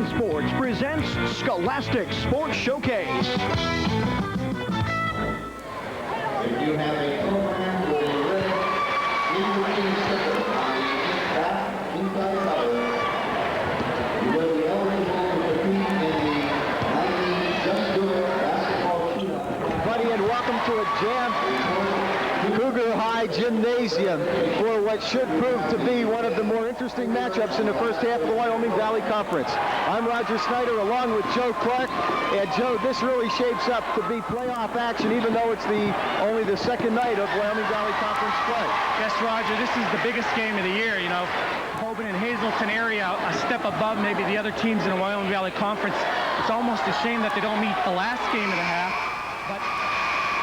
Fox Sports presents Scholastic Sports Showcase. If you have a program with a red in-between sticker on the back inside cover, you will be eligible to compete in the 19 Just Do It basketball shootout. Buddy, and welcome to a jam Cougar High gymnasium for what should prove to be one of the more interesting matchups in the first half of the Wyoming Valley Conference. I'm Roger Snyder along with Joe Clark. And Joe, this really shapes up to be playoff action, even though it's only the second night of Wyoming Valley Conference play. Yes, Roger, this is the biggest game of the year, you know. Hoban and Hazleton area a step above maybe the other teams in the Wyoming Valley Conference. It's almost a shame that they don't meet the last game of the half, but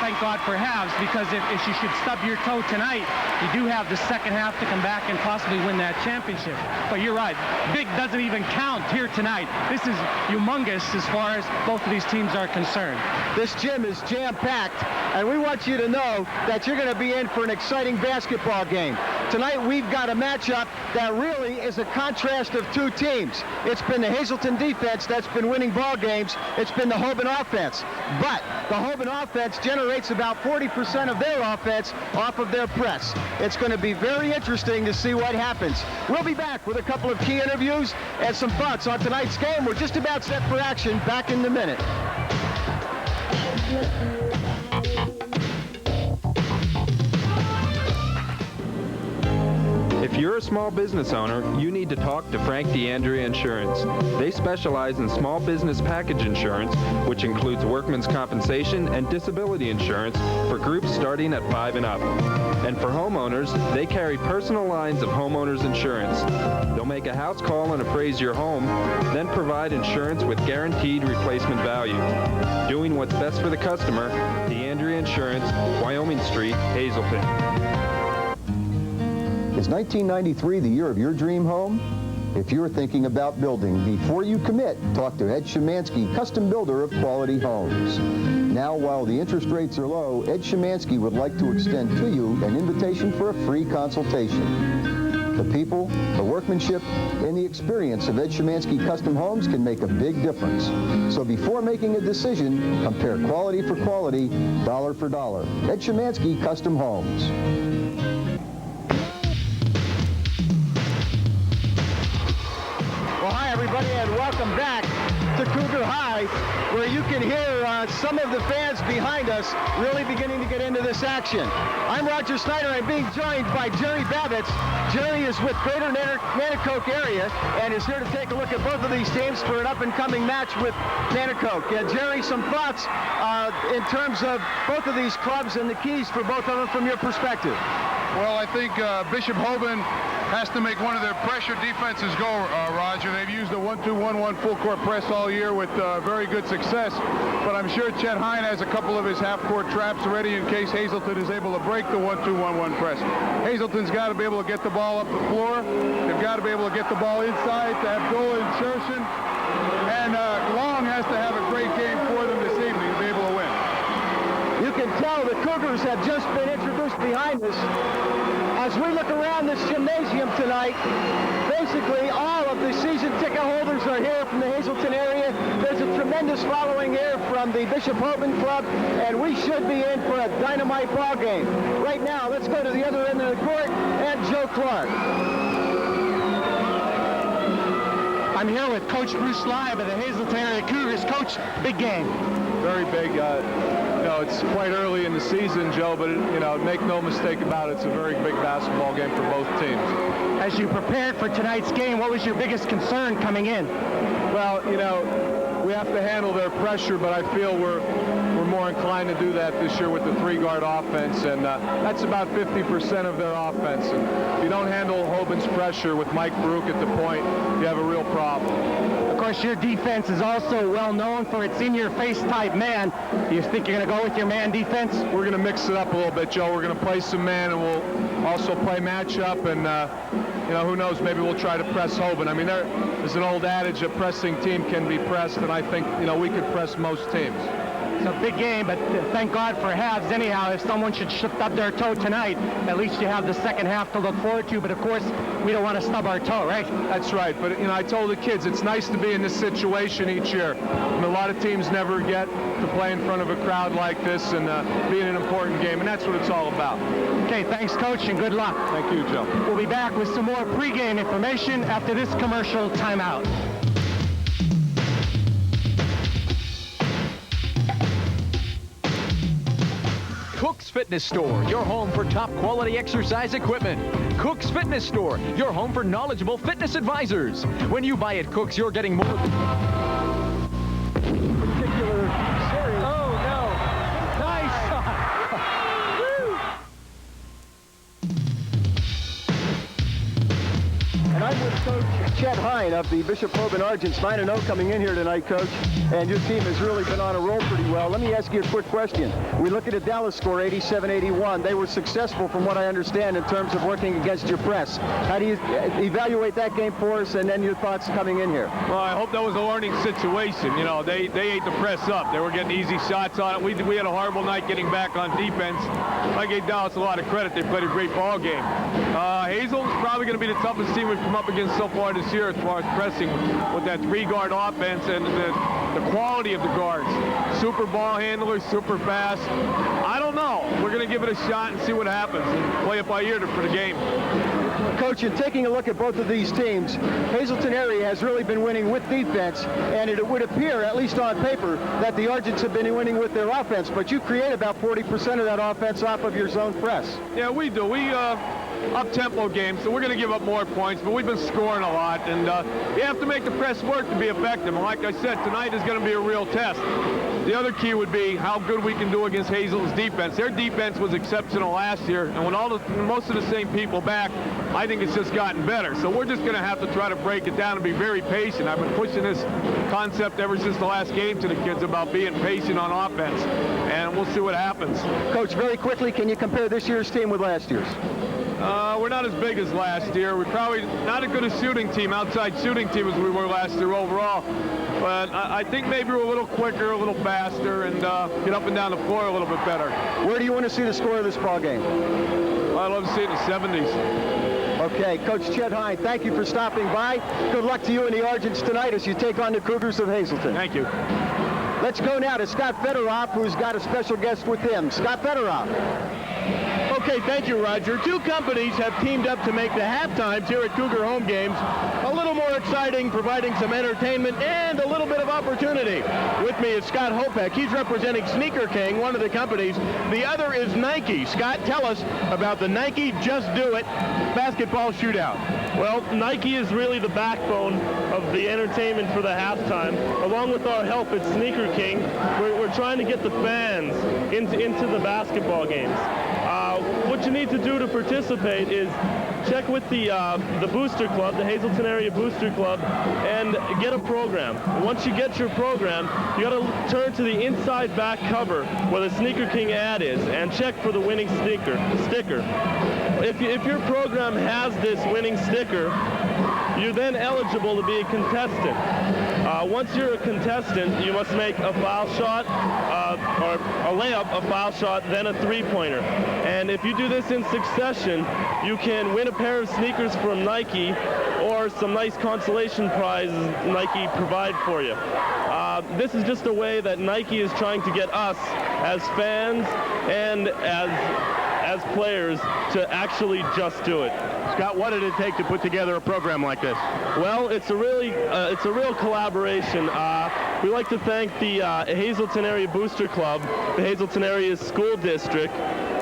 thank God for halves, because if you should stub your toe tonight, you do have the second half to come back and possibly win that championship. But you're right, big doesn't even count here tonight. This is humongous as far as both of these teams are concerned. This gym is jam-packed, and we want you to know that you're going to be in for an exciting basketball game. Tonight we've got a matchup that really is a contrast of two teams. It's been the Hazleton defense that's been winning ball games. It's been the Hoban offense. But the Hoban offense generates about 40% of their offense off of their press. It's going to be very interesting to see what happens. We'll be back with a couple of key interviews and some thoughts on tonight's game. We're just about set for action. Back in a minute. If you're a small business owner, you need to talk to Frank DeAndrea Insurance. They specialize in small business package insurance, which includes workman's compensation and disability insurance for groups starting at 5 and up. And for homeowners, they carry personal lines of homeowners insurance. They'll make a house call and appraise your home, then provide insurance with guaranteed replacement value. Doing what's best for the customer, DeAndrea Insurance, Wyoming Street, Hazleton. Is 1993 the year of your dream home? If you're thinking about building, before you commit, talk to Ed Szymanski, custom builder of quality homes. Now, while the interest rates are low, Ed Szymanski would like to extend to you an invitation for a free consultation. The people, the workmanship, and the experience of Ed Szymanski Custom Homes can make a big difference. So before making a decision, compare quality for quality, dollar for dollar. Ed Szymanski Custom Homes. Everybody, and welcome back to Cougar High, where you can hear some of the fans behind us really beginning to get into this action. I'm Roger Snyder. I'm being joined by Jerry Babbitt. Jerry is with Greater Nanticoke area and is here to take a look at both of these teams for an up-and-coming match with Nanticoke. Jerry, some thoughts in terms of both of these clubs and the keys for both of them from your perspective. Well, I think Bishop Hoban has to make one of their pressure defenses go, Roger. They've used the 1-2-1-1 full court press all year with very good success, but I'm sure Chet Hine has a couple of his half-court traps ready in case Hazleton is able to break the 1-2-1-1 press. Hazleton's got to be able to get the ball up the floor. They've got to be able to get the ball inside to have goal insertion, and Long has to have a great game for them this evening to be able to win. You can tell the Cougars have just been introduced behind us. As we look around this gymnasium tonight, basically all of the season ticket holders are here from the Hazleton area. There's a tremendous following here from the Bishop Hoban Club, and we should be in for a dynamite ball game. Right now, let's go to the other end of the court and Joe Clark. I'm here with Coach Bruce Live of the Hazleton area Cougars. Coach, big game. Very big. It's quite early in the season, Joe, but make no mistake about it, it's a very big basketball game for both teams. As you prepared for tonight's game, what was your biggest concern coming in? Well, we have to handle their pressure, but I feel we're more inclined to do that this year with the three-guard offense, and that's about 50% of their offense. And if you don't handle Hoban's pressure with Mike Baruch at the point, you have a real problem. Of course, your defense is also well known for its in-your-face type man. Do you think you're going to go with your man defense? We're going to mix it up a little bit, Joe. We're going to play some man, and we'll also play matchup, and who knows, maybe we'll try to press Hoban. I mean, there's an old adage, a pressing team can be pressed, and I think, we could press most teams. It's a big game, but thank God for Hahs. Anyhow, if someone should stub their toe tonight, at least you have the second half to look forward to. But of course, we don't want to stub our toe, right? That's right. But you know, I told the kids it's nice to be in this situation each year. And a lot of teams never get to play in front of a crowd like this and be in an important game, and that's what it's all about. Okay, thanks, Coach, and good luck. Thank you, Joe. We'll be back with some more pregame information after this commercial timeout. Cook's Fitness Store, your home for top quality exercise equipment. Cook's Fitness Store, your home for knowledgeable fitness advisors. When you buy at Cook's, you're getting more than particular series. Oh no! Nice! And I'm with Coach Chet Hine of the Bishop Hoban Argents, 9-0 coming in here tonight, Coach. And your team has really been on a roll pretty well. Let me ask you a quick question. We look at a Dallas score, 87-81. They were successful, from what I understand, in terms of working against your press. How do you evaluate that game for us, and then your thoughts coming in here? Well, I hope that was a learning situation. You know, they ate the press up. They were getting easy shots on it. We had a horrible night getting back on defense. I gave Dallas a lot of credit. They played a great ball game. Hazel's probably going to be the toughest team we've come up against so far this year as far as pressing with that three-guard offense and the quality of the guards. Super ball handlers, super fast. I don't know. We're going to give it a shot and see what happens and play it by ear for the game. Coach, in taking a look at both of these teams, Hazleton area has really been winning with defense, and it would appear, at least on paper, that the Argents have been winning with their offense, but you create about 40% of that offense off of your zone press. Yeah, we do. We up-tempo game, so we're going to give up more points, but we've been scoring a lot, and you have to make the press work to be effective. And like I said, tonight is going to be a real test. The other key would be how good we can do against Hazel's defense. Their defense was exceptional last year, and when most of the same people back, I think it's just gotten better. So we're just going to have to try to break it down and be very patient. I've been pushing this concept ever since the last game to the kids about being patient on offense, and we'll see what happens. Coach, very quickly, can you compare this year's team with last year's? We're not as big as last year. We're probably not as good a shooting team, outside shooting team, as we were last year overall. But I think maybe we're a little quicker, a little faster, and get up and down the floor a little bit better. Where do you want to see the score of this ball game? I'd love to see it in the 70s. Okay, Coach Chet Hine, thank you for stopping by. Good luck to you and the Argents tonight as you take on the Cougars of Hazleton. Thank you. Let's go now to Scott Fedorov, who's got a special guest with him. Scott Fedorov. Okay, thank you, Roger. Two companies have teamed up to make the halftimes here at Cougar home games a little more exciting, providing some entertainment and a little bit of opportunity. With me is Scott Hopek. He's representing Sneaker King, one of the companies. The other is Nike. Scott, tell us about the Nike Just Do It basketball shootout. Well, Nike is really the backbone of the entertainment for the halftime. Along with our help at Sneaker King, we're trying to get the fans into the basketball games. What you need to do to participate is check with the Booster Club, the Hazleton Area Booster Club, and get a program. Once you get your program, you got to turn to the inside back cover where the Sneaker King ad is and check for the winning sticker. If your program has this winning sticker, you're then eligible to be a contestant. Once you're a contestant, you must make a foul shot, or a layup, a foul shot, then a three-pointer. And if you do this in succession, you can win a pair of sneakers from Nike or some nice consolation prizes Nike provide for you. This is just a way that Nike is trying to get us as fans and as players to actually just do it. Scott, what did it take to put together a program like this? Well, it's a real collaboration. We like to thank the Hazleton Area Booster Club, the Hazleton Area School District.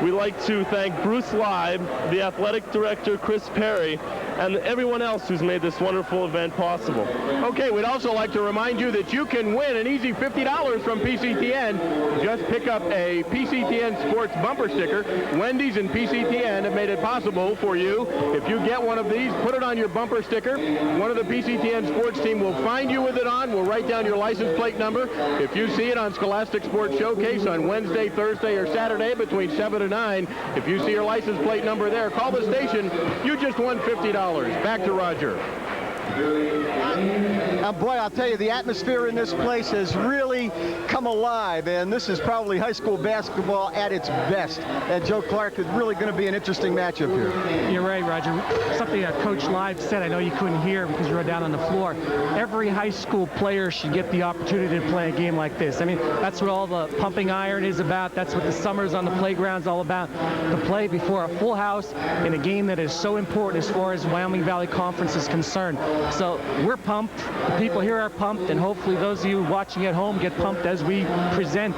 We like to thank Bruce Leib, the athletic director, Chris Perry, and everyone else who's made this wonderful event possible. Okay, we'd also like to remind you that you can win an easy $50 from PCTN. Just pick up a PCTN Sports bumper sticker. Wendy's and PCTN have made it possible for you. If you get one of these, put it on your bumper sticker. One of the PCTN Sports team will find you with it on. We'll write down your license plate number. If you see it on Scholastic Sports Showcase on Wednesday, Thursday, or Saturday between 7 and 9, if you see your license plate number there, call the station. You just won $50. Back to Roger. Boy, I'll tell you, the atmosphere in this place has really come alive, and this is probably high school basketball at its best. And Joe Clark is really going to be an interesting matchup here. You're right, Roger. Something that Coach Live said, I know you couldn't hear because you were down on the floor. Every high school player should get the opportunity to play a game like this. I mean, that's what all the pumping iron is about. That's what the summers on the playground's all about. To play before a full house in a game that is so important as far as Wyoming Valley Conference is concerned. So we're pumped. The people here are pumped, and hopefully those of you watching at home get pumped as we present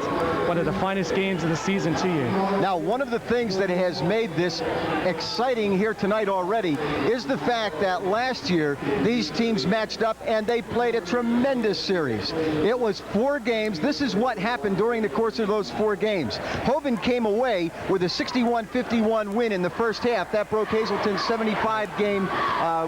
one of the finest games of the season to you. Now, one of the things that has made this exciting here tonight already is the fact that last year these teams matched up and they played a tremendous series. It was 4 games. This is what happened during the course of those 4 games. Hoban came away with a 61-51 win in the first half. That broke Hazelton's 75-game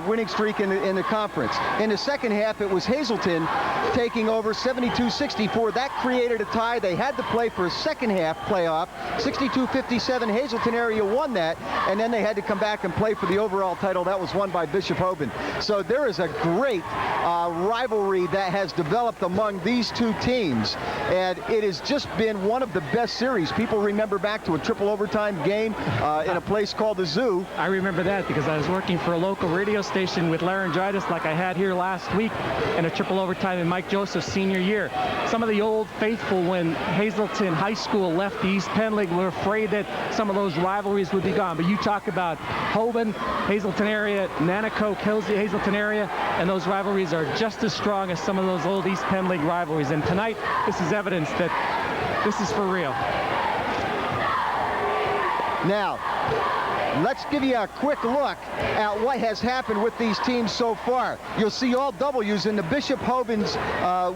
winning streak in the conference. In the second half, it was Hazelton taking over 72-64. That created a tie. They had to play for a second half playoff. 62-57, Hazelton area won that, and then they had to come back and play for the overall title. That was won by Bishop Hoban. So there is a great rivalry that has developed among these two teams, and it has just been one of the best series. People remember back to a triple overtime game in a place called the Zoo. I remember that because I was working for a local radio station with laryngitis like I had here last week, and a triple overtime in Mike Joseph's senior year. Some of the old faithful, when Hazelton High School left the East Penn League, were afraid that some of those rivalries would be gone. But you talk about Hoban, Hazelton area, Nanaco, Kelsey, Hazelton area, and those rivalries are just as strong as some of those old East Penn League rivalries. And tonight, this is evidence that this is for real. Now, let's give you a quick look at what has happened with these teams so far. You'll see all W's in the Bishop Hoban's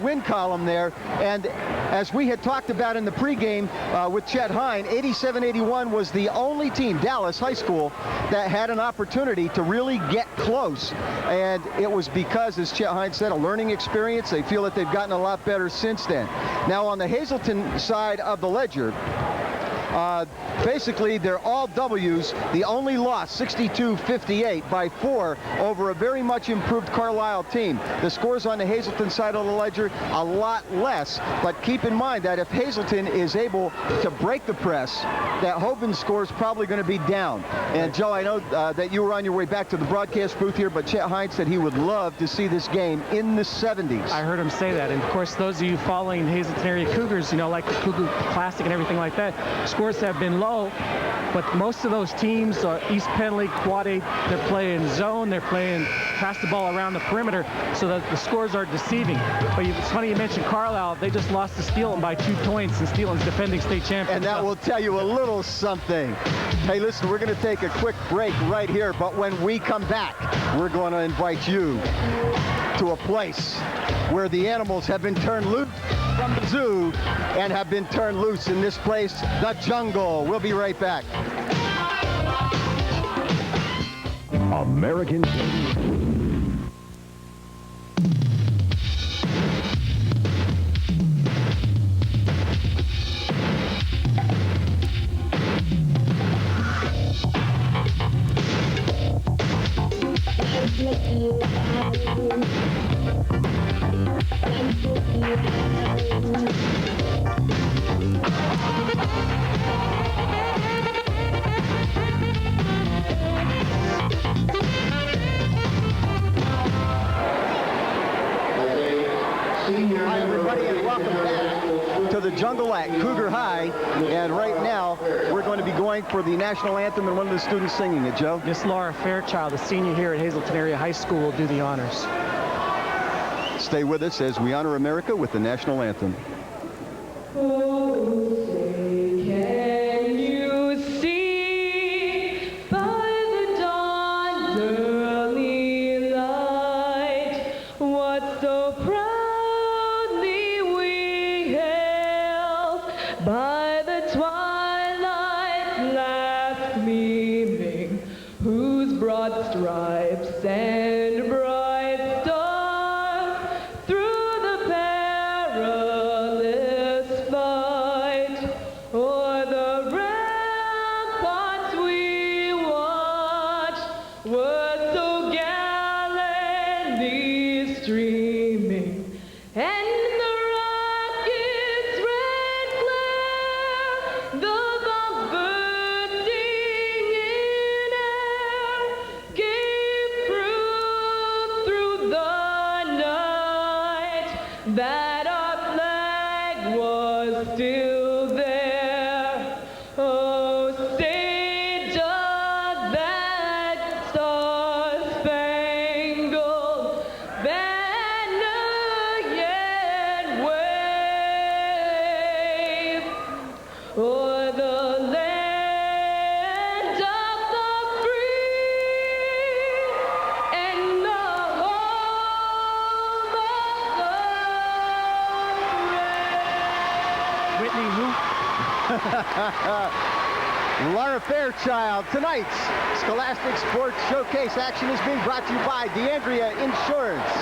win column there. And as we had talked about in the pregame with Chet Hine, 87-81 was the only team, Dallas High School, that had an opportunity to really get close. And it was because, as Chet Hine said, a learning experience. They feel that they've gotten a lot better since then. Now, on the Hazelton side of the ledger, basically, they're all W's. The only loss, 62-58 by 4 over a very much improved Carlisle team. The scores on the Hazelton side of the ledger, a lot less. But keep in mind that if Hazelton is able to break the press, that Hoban's score is probably going to be down. And Joe, I know that you were on your way back to the broadcast booth here, but Chet Hine said he would love to see this game in the 70s. I heard him say that. And of course, those of you following Hazelton area Cougars, you know, like the Cougar Classic and everything like that, scores have been low, but most of those teams, East Penn League, Quad 8, they're playing zone, they're playing pass the ball around the perimeter, so that the scores are deceiving. But it's funny you mentioned Carlisle. They just lost to Steelan by 2 points, and Steelan's defending state champion. And that will tell you a little something. Hey, listen, we're going to take a quick break right here, but when we come back, we're going to invite you to a place where the animals have been turned loose from the zoo and have been turned loose in this place, the jungle. We'll be right back. American Hi, everybody, and welcome back to the jungle at Cougar High. And right now, we're going to be going for the national anthem, and one of the students singing it, Joe. Miss Laura Fairchild, a senior here at Hazelton Area High School, will do the honors. Stay with us as we honor America with the national anthem. Were so gallantly that our flag was still there. Oh, say does that star-spangled banner yet wave o'er the land of the free and the home of the brave? Whitney, who? Laura Fairchild. Tonight's Scholastic Sports Showcase action is being brought to you by DeAndrea Insurance,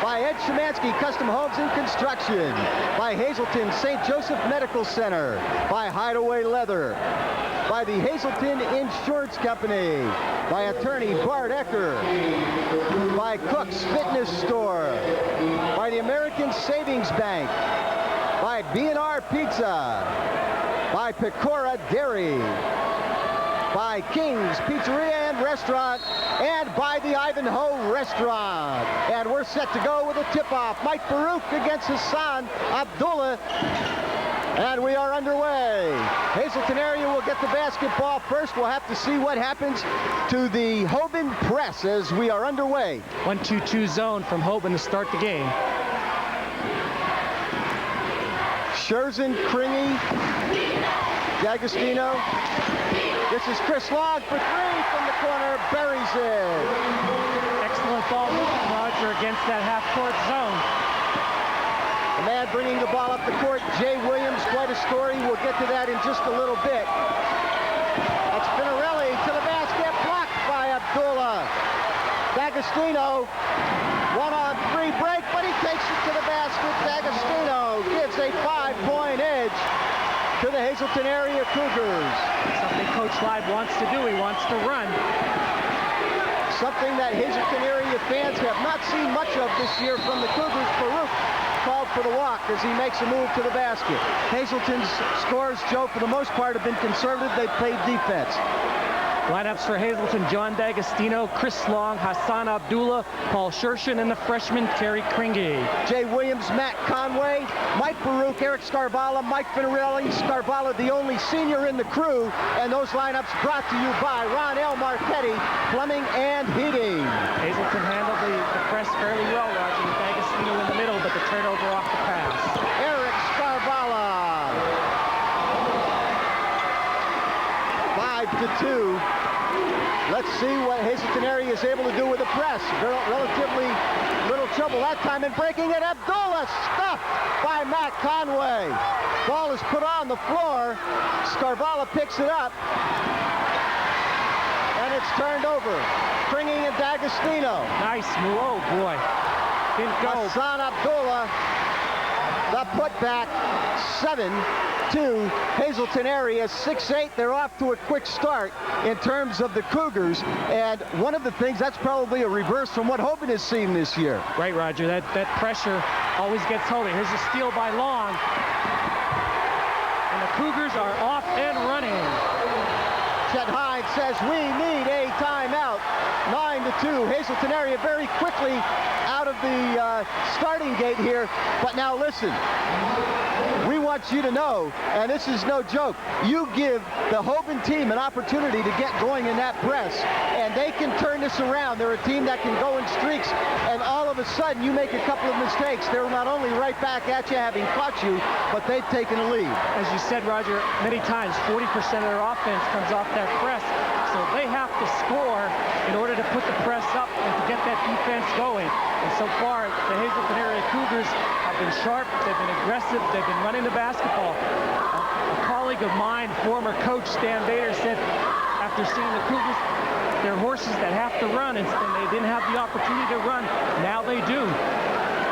by Ed Szymanski Custom Homes and Construction, by Hazleton St. Joseph Medical Center, by Hideaway Leather, by the Hazleton Insurance Company, by attorney Bart Ecker, by Cook's Fitness Store, by the American Savings Bank, by B&R Pizza, by Pecora Dairy, by King's Pizzeria and Restaurant, and by the Ivanhoe Restaurant. And we're set to go with a tip-off. Mike Baruch against Hassan Abdullah. And we are underway. Hazleton area will get the basketball first. We'll have to see what happens to the Hoban press as we are underway. 1-2-2 zone from Hoban to start the game. Scherzen, Kringy, D'Agostino. This is Chris Long for three from the corner, buries it. Excellent ball movement, Roger, against that half-court zone. The man bringing the ball up the court, Jay Williams, quite a story. We'll get to that in just a little bit. That's Finarelli to the basket, blocked by Abdullah. D'Agostino, 1-on-3 break, but he takes it to the basket. D'Agostino gives a 5-point edge to the Hazleton area Cougars. Something Coach Live wants to do. He wants to run. Something that Hazleton area fans have not seen much of this year from the Cougars. Baruch called for the walk as he makes a move to the basket. Hazleton's scores, Joe, for the most part have been conservative. They've played defense. Lineups for Hazleton: John D'Agostino, Chris Long, Hassan Abdullah, Paul Shershin, and the freshman Terry Kringy. Jay Williams, Matt Conway, Mike Baruch, Eric Scarvala, Mike Finarelli. Scarvala, the only senior in the crew. And those lineups brought to you by Ron L. Marchetti, Plumbing and Heating. Hazleton handled the press fairly well, Roger, with D'Agostino in the middle, but the turnover off the pass. Eric Scarvala. 5-2. Let's see what Hazleton area is able to do with the press. Relatively little trouble that time in breaking it. Abdullah stuffed by Matt Conway. Ball is put on the floor. Scarvala picks it up. And it's turned over. Kringy and D'Agostino. Nice move. Oh, boy. Didn't go. Hassan Abdullah. The putback. 7-2 Hazleton area, 6-8. They're off to a quick start in terms of the Cougars, and one of the things, that's probably a reverse from what Hoban has seen this year. Right, Roger, that pressure always gets Hoban. Here's a steal by Long, and the Cougars are off and running. Chet Hines says we need a timeout. 9-2 Hazleton area very quickly out of the starting gate here, but now listen. We want you to know, and this is no joke, you give the Hoban team an opportunity to get going in that press, and they can turn this around. They're a team that can go in streaks, and all of a sudden you make a couple of mistakes. They're not only right back at you having caught you, but they've taken a lead. As you said, Roger, many times 40% of their offense comes off that press, so they have to score in order to put the press up and to get that defense going. And so far, the Hazleton area Cougars have been sharp, they've been aggressive, they've been running the basketball. A colleague of mine, former coach Stan Bader, said after seeing the Cougars, they're horses that have to run, and they didn't have the opportunity to run. Now they do.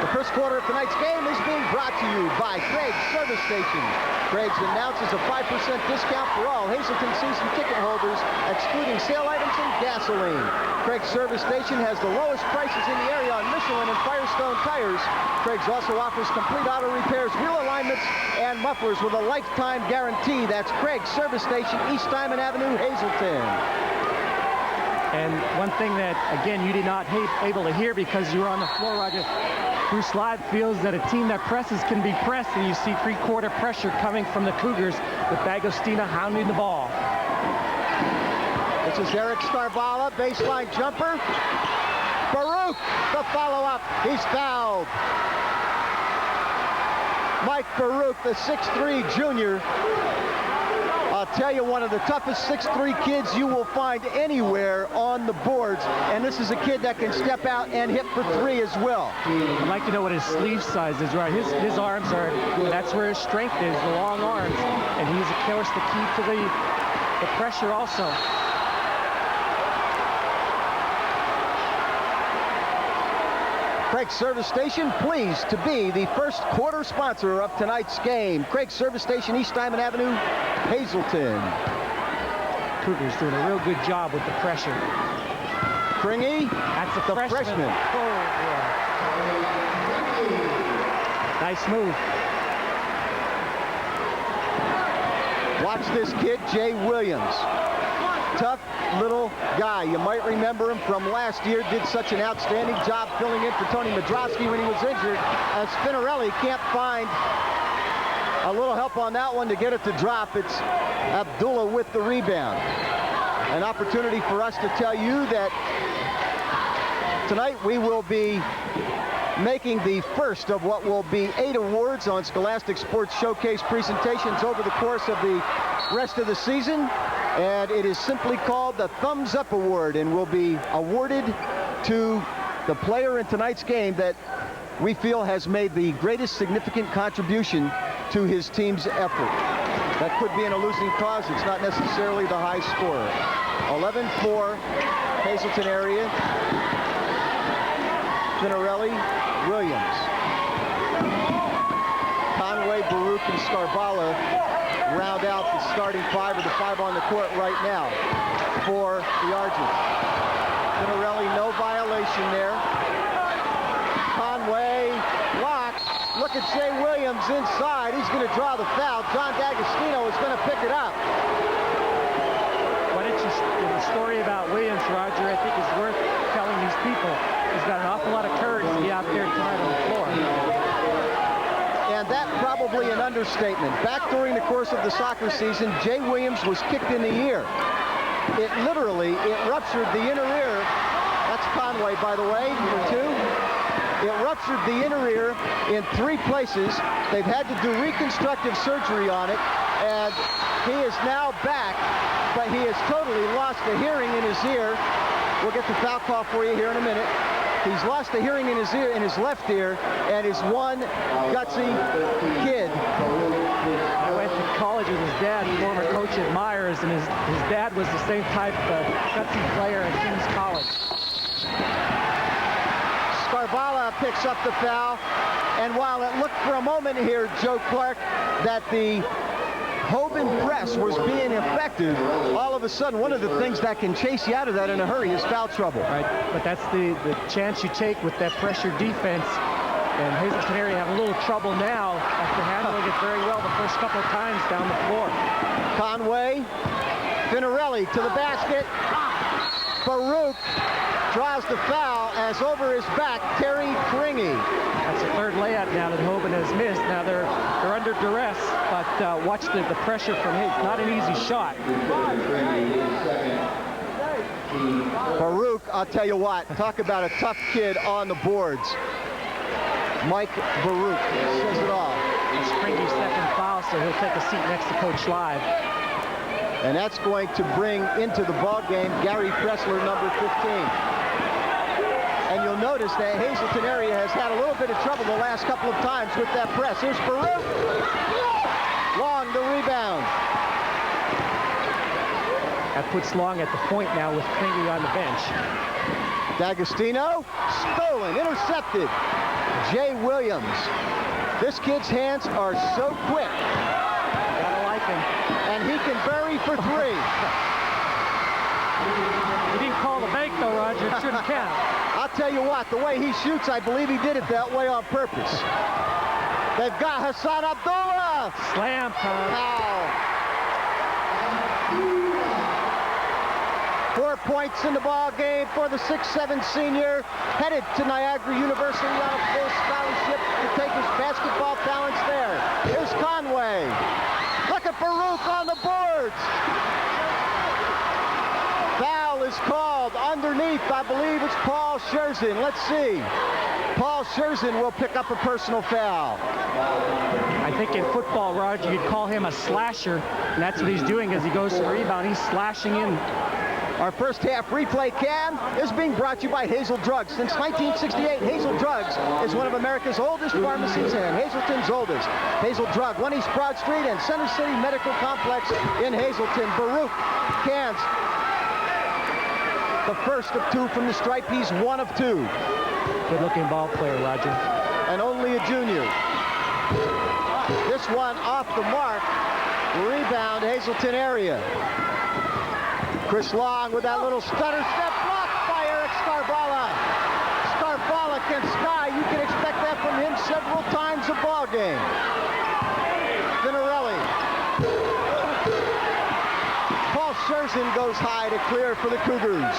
The first quarter of tonight's game is being brought to you by Craig's Service Station. Craig's announces a 5% discount for all Hazleton season ticket holders, excluding sale items and gasoline. Craig's Service Station has the lowest prices in the area on Michelin and Firestone tires. Craig's also offers complete auto repairs, wheel alignments, and mufflers with a lifetime guarantee. That's Craig's Service Station, East Diamond Avenue, Hazleton. And one thing that, again, you did not able to hear because you were on the floor, Roger, Bruce Live feels that a team that presses can be pressed, and you see three-quarter pressure coming from the Cougars with D'Agostino hounding the ball. This is Eric Scarvala, baseline jumper. Baruch, the follow-up. He's fouled. Mike Baruch, the 6'3 junior. I'll tell you, one of the toughest 6'3 kids you will find anywhere on the boards. And this is a kid that can step out and hit for three as well. I'd like to know what his sleeve size is, right? His arms are, that's where his strength is, the long arms. And he's, of course, the key to the pressure also. Craig Service Station, pleased to be the first quarter sponsor of tonight's game. Craig Service Station, East Diamond Avenue, Hazleton. Cougars doing a real good job with the pressure. Kringy, that's the freshman. Oh, yeah. Nice move. Watch this kid, Jay Williams. Tough little guy. You might remember him from last year. Did such an outstanding job filling in for Tony Madrowski when he was injured. As Spinarelli can't find a little help on that one to get it to drop. It's Abdullah with the rebound. An opportunity for us to tell you that tonight we will be making the first of what will be 8 awards on Scholastic Sports Showcase presentations over the course of the rest of the season. And it is simply called the Thumbs Up Award and will be awarded to the player in tonight's game that we feel has made the greatest significant contribution to his team's effort. That could be in a losing cause. It's not necessarily the high scorer. 11-4, Hazleton area. Finarelli, Williams. Conway, Baruch, and Scarvala round out the starting five, or the five on the court right now for the Argents. Finarelli, no violation there. Conway, blocked. Look at Jay Williams inside. He's going to draw the foul. John D'Agostino is going to pick it up. Why don't you, the story about Williams, Roger, I think is worth telling these people. He's got an awful lot of courage to be out there tonight on the floor. And that probably an understatement. Back during the course of the soccer season, Jay Williams was kicked in the ear. It ruptured the inner ear. That's Conway, by the way, for two. It ruptured the inner ear in 3 places. They've had to do reconstructive surgery on it, and he is now back, but he has totally lost the hearing in his ear. We'll get the foul call for you here in a minute. He's lost the hearing in his ear, in his left ear, and is one gutsy kid. I went to college with his dad, former coach at Myers, and his dad was the same type of gutsy player at King's College. Scarvala picks up the foul, and while it looked for a moment here, Joe Clark, that the Hoban press was being effective, all of a sudden, one of the things that can chase you out of that in a hurry is foul trouble. Right, but that's the chance you take with that pressure defense. And Hazleton area have a little trouble now after handling it very well the first couple of times down the floor. Conway, Finarelli to the basket. Baruch draws the foul as over his back, Terry Kringy. That's the third layup now that Hoban has missed. Now they're under duress, but watch the pressure from him. Not an easy shot. Baruch, I'll tell you what, talk about a tough kid on the boards. Mike Baruch says it all. It's Kringy's second foul, so he'll take a seat next to Coach Live. And that's going to bring into the ball game Gary Pressler, number 15. And you'll notice that Hazleton area has had a little bit of trouble the last couple of times with that press. Here's Baruch. Long the rebound. That puts Long at the point now with Kringy on the bench. D'Agostino, stolen, intercepted. Jay Williams. This kid's hands are so quick. Gotta like him. And he can bury for 3. He didn't call the bank though, Roger. It shouldn't count. I'll tell you what, the way he shoots, I believe he did it that way on purpose. They've got Hassan Abdullah. Slam time. Foul. 4 points in the ball game for the 6'7" senior, headed to Niagara University on a full scholarship to take his basketball talents there. Here's Conway. Looking for Ruth on the boards. Foul is called underneath. I believe it's Paul Scherzin. Let's see. Paul Scherzin will pick up a personal foul. I think in football, Roger, you'd call him a slasher, and that's what he's doing as he goes to the rebound. He's slashing in. Our first half replay cam is being brought to you by Hazel Drugs. Since 1968, Hazel Drugs is one of America's oldest pharmacies and Hazleton's oldest. Hazel Drug, 1 East Broad Street and Center City Medical Complex in Hazleton. Baruch cans the first of 2 from the stripe. He's 1 of 2. Good-looking ball player, Roger. And only a junior. This one off the mark. Rebound, Hazleton area. Chris Long with that little stutter step, blocked by Eric Scarvala. Scarvala can sky. You can expect that from him several times a ball game. Finarelli. Paul Scherzin goes high to clear for the Cougars.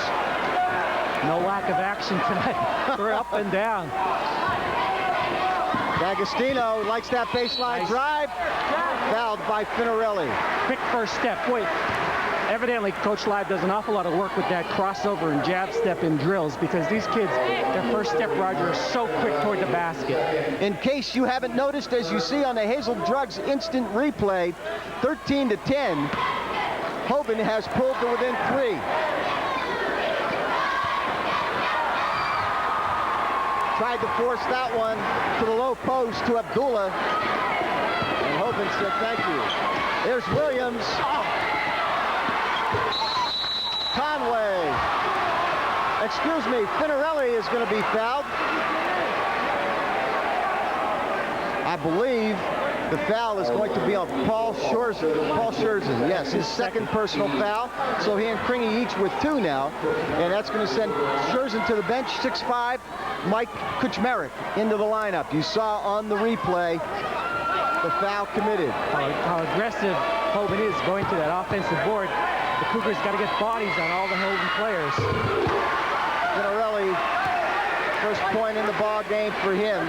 No lack of action tonight. We're up and down. D'Agostino likes that baseline drive. Fouled by Finarelli. Quick first step. Wait. Evidently, Coach Live does an awful lot of work with that crossover and jab step in drills because these kids, their first step, Roger, is so quick toward the basket. In case you haven't noticed, as you see on the Hazel Drugs instant replay, 13-10, Hoban has pulled to within 3. Tried to force that one to the low post to Abdullah. And Hoban said, thank you. There's Williams. Conway. Excuse me, Finarelli is going to be fouled. I believe the foul is going to be on Paul Scherzin. Yes, his second personal foul. So he and Kringy each with 2 now. And that's going to send Scherzin to the bench, 6'5". Mike Kuchmarek into the lineup. You saw on the replay the foul committed. How aggressive Hoban is going to that offensive board. The Cougars got to get bodies on all the Hoban players. Finarelli, first point in the ball game for him.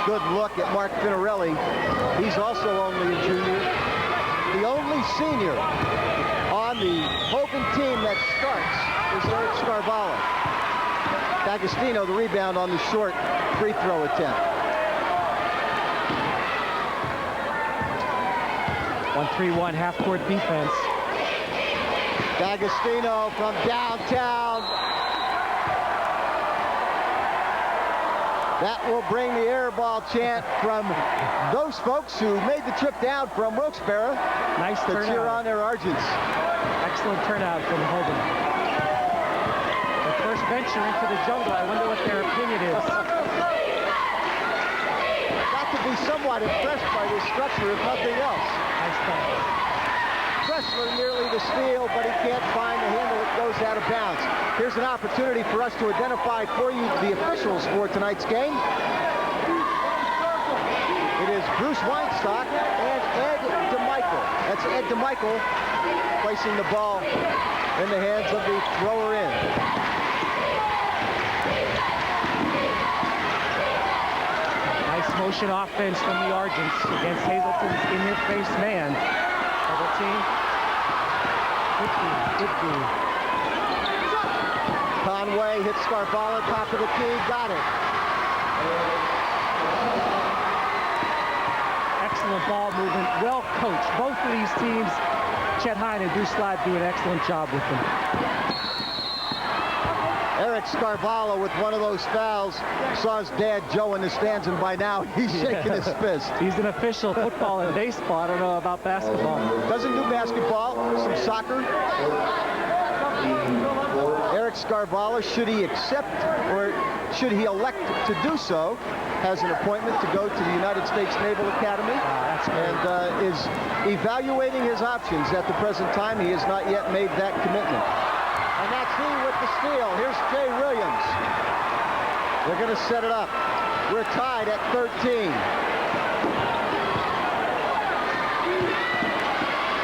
Good look at Mark Finarelli. He's also only a junior. The only senior on the Hoban team that starts is Eric Scarvala. D'Agostino, the rebound on the short free throw attempt. 1-3-1 half-court defense. D'Agostino from downtown. That will bring the air ball chant from those folks who made the trip down from Wilkes-Barre to cheer on their Argents. Excellent turnout from Hoban. The first venture into the jungle. I wonder what their opinion is. Got to be somewhat impressed by this structure, if nothing else. Nice touch. Dressler nearly the steal, but he can't find the handle. It goes out of bounds. Here's an opportunity for us to identify for you the officials for tonight's game. It is Bruce Weinstock and Ed DeMichael. That's Ed DeMichael placing the ball in the hands of the thrower in. Nice motion offense from the Argents against Hazleton's in-your-face man. Double team. Good D. Conway hits Scarvala, top of the key, got it. Excellent ball movement, well coached. Both of these teams, Chet Hine and Deuce Ladd, do an excellent job with them. Eric Scarvala with one of those fouls. Saw his dad Joe in the stands, and by now he's shaking his fist. He's an official football and baseball. I don't know about basketball. Doesn't do basketball, some soccer. Eric Scarvala, should he accept or should he elect to do so, has an appointment to go to the United States Naval Academy and is evaluating his options at the present time. He has not yet made that commitment. And that's he with the steal. Here's Jay Williams. They're going to set it up. We're tied at 13.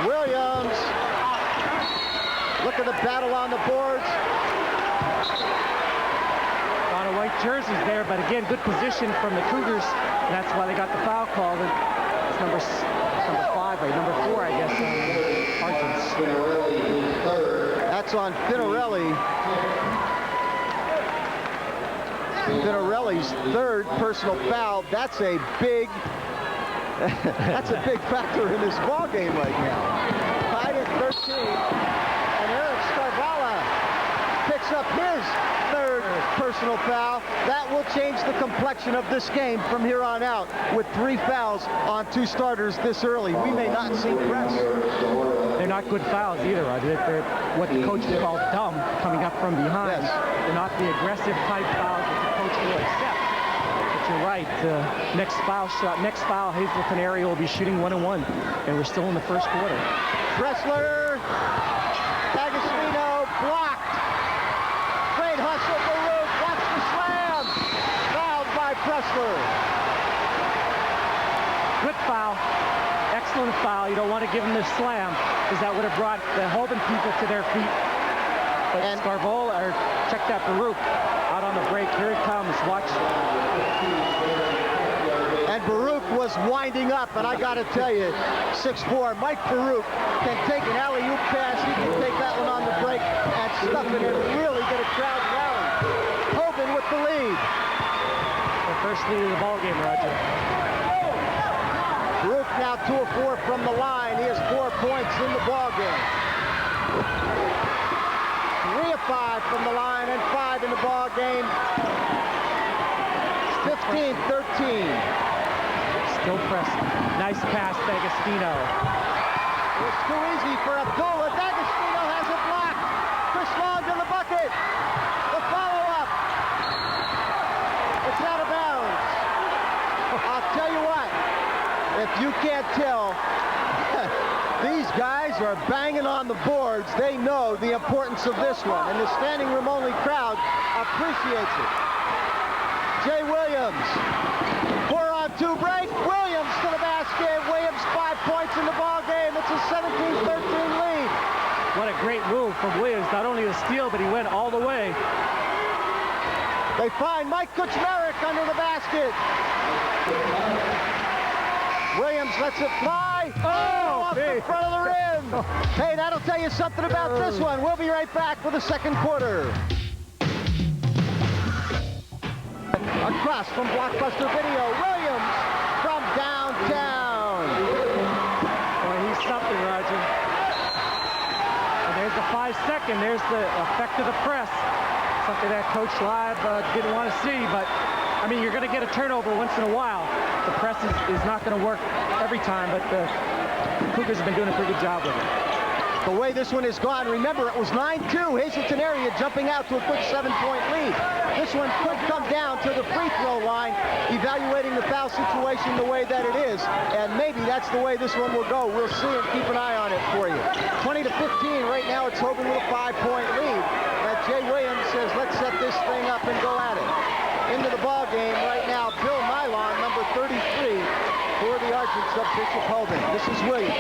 Williams Look at the battle on the boards. A lot of white jerseys there, but again, good position from the Cougars. And that's why they got the foul called. It's number 5, or number 4, I guess, on Argent's. That's on Finarelli. Finarelli's 3rd personal foul. That's a big factor in this ball game right now. Tied at 13, and Eric Scarvala picks up his 3rd personal foul. That will change the complexion of this game from here on out with 3 fouls on 2 starters this early. We may not see press. They're not good fouls either, Roger. They're what the coach calls dumb, coming up from behind. Yes. They're not the aggressive type fouls that the coach will accept. But you're right. Next foul, Hazleton area will be shooting 1-1, and we're still in the first quarter. Dressler, D'Agostino, blocked. Great hustle for Root. Watch the slam. Fouled by Pressler. Good foul. Excellent foul. You don't want to give him the slam, because that would have brought the Hoban people to their feet. But Scarvola, or check that, Baruch, out on the break. Here he comes. Watch. And Baruch was winding up, and I got to tell you, 6'4", Mike Baruch can take an alley-oop pass. He can take that one on the break and stuff it in and really get a crowd rally. Hoban with the lead. The first lead of the ball game, Roger. Baruch now 2 of 4 from the line. He has 4 points in the ball game. 3 of 5 from the line and 5 in the ball game. 15-13. Still pressing. Nice pass, D'Agostino. It was too easy for Abdullah. D'Agostino has it blocked. Chris Long to the bucket. The follow-up. It's out of bounds. I'll tell you what. If you can't tell, these guys are banging on the boards. They know the importance of this one, and the standing room only crowd appreciates it. Jay Williams, 4-on-2 break. Williams to the basket. Williams 5 points in the ball game. It's a 17-13 lead. What a great move from Williams. Not only the steal, but he went all the way. They find Mike Kuchmarek under the basket. Williams lets it fly. Off the front of the rim. Hey, that'll tell you something about this one. We'll be right back for the second quarter. Across from Blockbuster Video, Williams from downtown. Boy, he's something, Roger. And there's the 5-second. There's the effect of the press. Something that Coach Live didn't want to see, but I mean, you're going to get a turnover once in a while. The press is not going to work every time, but the Cougars have been doing a pretty good job with it. The way this one has gone, remember, it was 9-2. Hazleton area jumping out to a quick 7-point lead. This one could come down to the free throw line, evaluating the foul situation the way that it is, and maybe that's the way this one will go. We'll see and keep an eye on it for you. 20-15 right now. It's Hoban with a 5-point lead. Jay Williams says, let's set this thing up and go at it. Into the ball game right now, Bill Nylon, number 33 for the Argents of Bishop Hoban. This is Williams.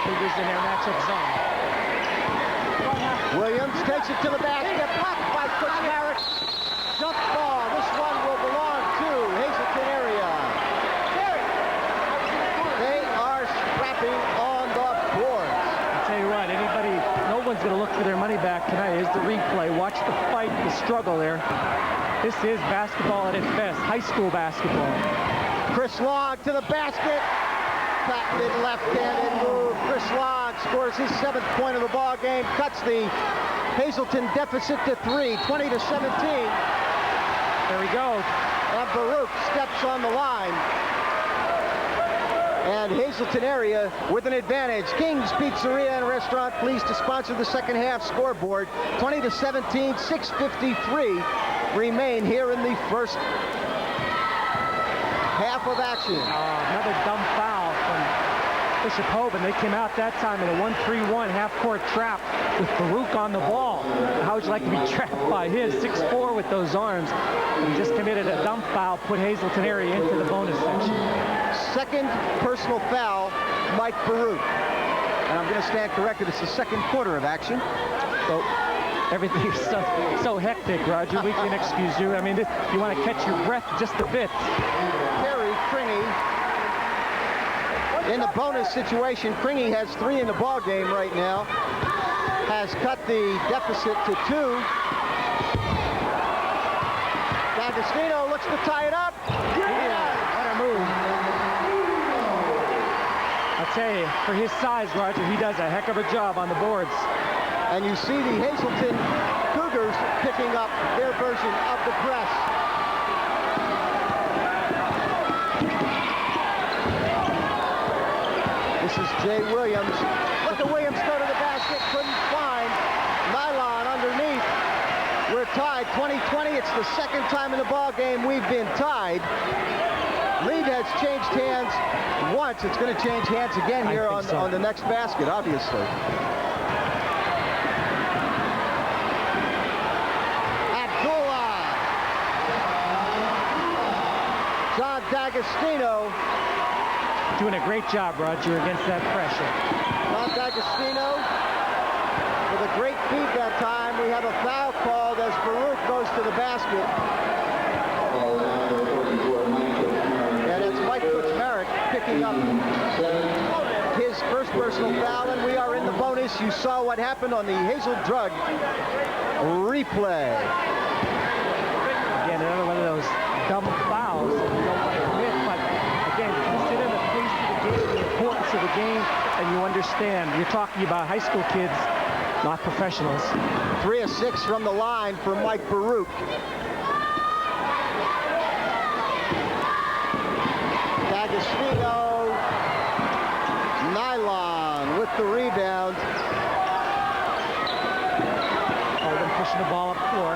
Cougars in their matchup zone. Williams takes it to the basket, blocked by Kuchmarek. Jump ball. This one will belong to Hazleton area. They are scrapping on the boards. I'll tell you what, no one's going to look for their money back tonight. Here's the replay. Watch the fight, the struggle there. This is basketball at its best, high school basketball. Chris Long to the basket. Patented left-handed move. Chris Long scores his 7th point of the ball game. Cuts the Hazleton deficit to 3, 20-17. There we go. And Baruch steps on the line. And Hazleton area with an advantage. King's Pizzeria and Restaurant pleased to sponsor the second half scoreboard. 20-17, 6:53 remain here in the first half of action. Another dumb foul from Bishop Hoban. They came out that time in a 1-3-1 half-court trap with Baruch on the ball. How would you like to be trapped by his 6'4" with those arms? He just committed a dumb foul, put Hazleton area into the bonus section. Second personal foul, Mike Baruch. And I'm going to stand corrected. It's the second quarter of action. So everything is so hectic, Roger. We can excuse you. I mean, you want to catch your breath just a bit. Terry Kringy in the bonus situation. Kringy has 3 in the ball game right now. Has cut the deficit to 2. D'Agostino looks to tie it up. What a move. I'll tell you, for his size, Roger, he does a heck of a job on the boards. And you see the Hazleton Cougars picking up their version of the press. This is Jay Williams. Look at Williams go to the basket, couldn't find Nylon underneath. We're tied 20-20. It's the second time in the ball game we've been tied. Lead has changed hands once. It's going to change hands again here on the next basket, obviously. Abdullah. John D'Agostino. Doing a great job, Roger, against that pressure. John D'Agostino with a great feed that time. We have a foul called as Baruch goes to the basket. And it's Mike Kuchmarek picking up his first personal foul, and we are in the bonus. You saw what happened on the Hazel Drug replay. Again, another one of those dumb fouls that you don't want to commit, but again, consider the pace of the game, the importance of the game, and you understand. You're talking about high school kids, not professionals. 3 of 6 from the line for Mike Baruch. D'Agostino, Nylon with the rebound. Hoban pushing the ball up the floor.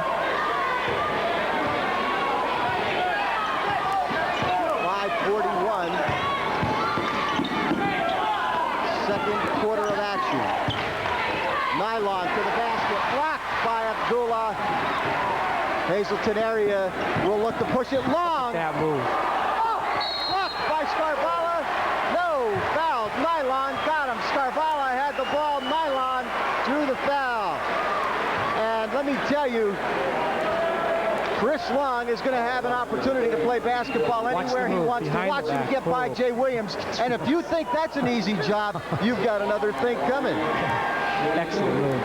5:41. Second quarter of action. Nylon to the basket, blocked by Abdullah. Hazleton area will look to push it long. That move. Blocked by Scarvala. No, fouled. Nylon got him. Scarvala had the ball. Nylon drew the foul. And let me tell you, Chris Long is going to have an opportunity to play basketball anywhere he wants to. Watch him get by Jay Williams. And if you think that's an easy job, you've got another thing coming. Excellent move.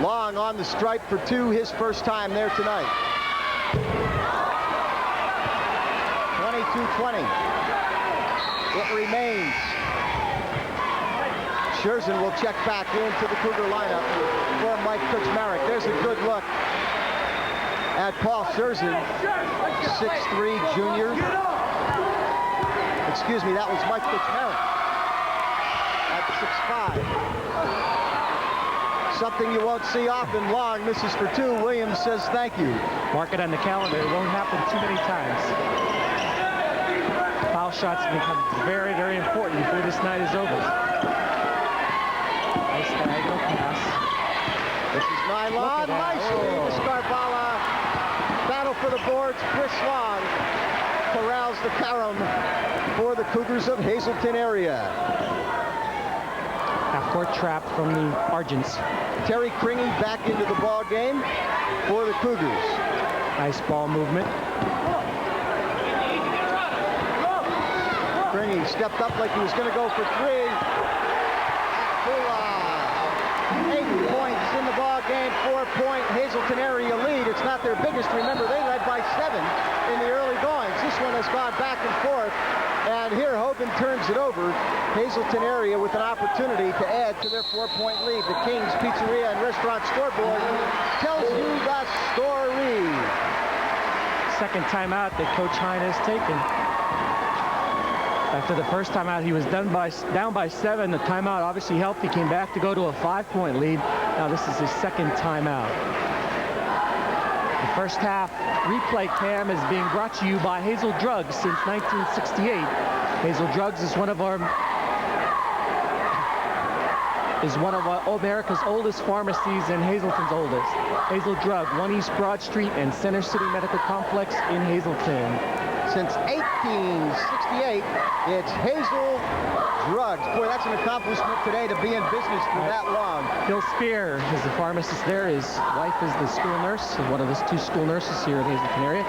Long on the stripe for 2, his first time there tonight. 22-20. It remains. Scherzen will check back into the Cougar lineup for Mike Kuchmarek. There's a good look at Paul Scherzen, 6'3" junior. Excuse me, that was Mike Kuchmarek at 6'5". Something you won't see often. Long misses for 2. Williams says thank you. Mark it on the calendar. It won't happen too many times. Foul shots become very, very important before this night is over. Nice diagonal pass. This is Nylon. Nicely to Scarvala. Battle for the boards. Chris Long corrals the carom for the Cougars of Hazleton area. Half-court trap from the Argents. Terry Kringy back into the ball game for the Cougars. Nice ball movement. Kringy stepped up like he was going to go for 3. 8 points in the ball game, 4-point Hazleton area lead. It's not their biggest. Remember, they led by 7 in the early goings. This one has gone back and forth. And here Hoban turns it over. Hazleton area with an opportunity to add to their 4-point lead. The King's Pizzeria and Restaurant scoreboard tells you the story. Second timeout that Coach Hine has taken. After the first timeout, he was down by 7. The timeout obviously helped. He came back to go to a 5-point lead. Now this is his second timeout. The first half replay cam is being brought to you by Hazel Drugs since 1968. Hazel Drugs is one of America's oldest pharmacies and Hazleton's oldest. Hazel Drug, 1 East Broad Street and Center City Medical Complex in Hazleton. since 1868. It's Hazel Drugs. Boy, that's an accomplishment today to be in business for that long. Bill Spear is the pharmacist there. His wife is the school nurse, one of the 2 school nurses here in Hazleton area.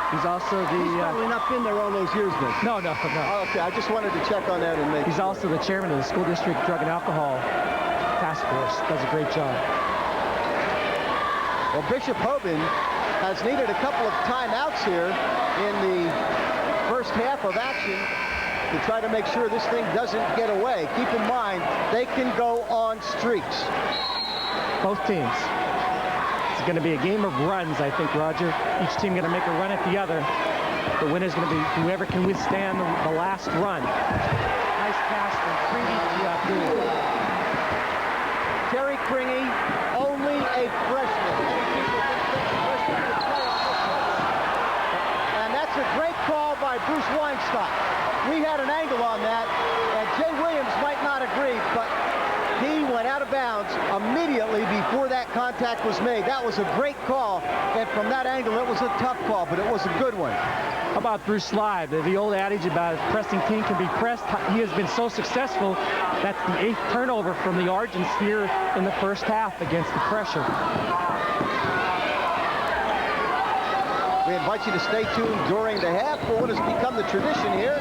He's also the... He's probably not been there all those years, Vince. No. Oh, okay, I just wanted to check on that and make He's also the chairman of the School District Drug and Alcohol Task Force. Does a great job. Well, Bishop Hoban has needed a couple of timeouts here in the first half of action to try to make sure this thing doesn't get away. Keep in mind, they can go on streaks. Both teams. It's going to be a game of runs, I think, Roger. Each team going to make a run at the other. The winner's going to be whoever can withstand the last run. Nice pass from Kringy to Abdul. Terry Kringy, only a freshman. And that's a great call by Bruce Weinstock. We had an angle on that, and Jay Williams might not agree, but he went out of bounds immediately before that contact was made. That was a great call, and from that angle, it was a tough call, but it was a good one. How about Bruce Sly? The old adage about if pressing team can be pressed, he has been so successful. That's the 8th turnover from the Argents here in the first half against the pressure. We invite you to stay tuned during the half for what has become the tradition here.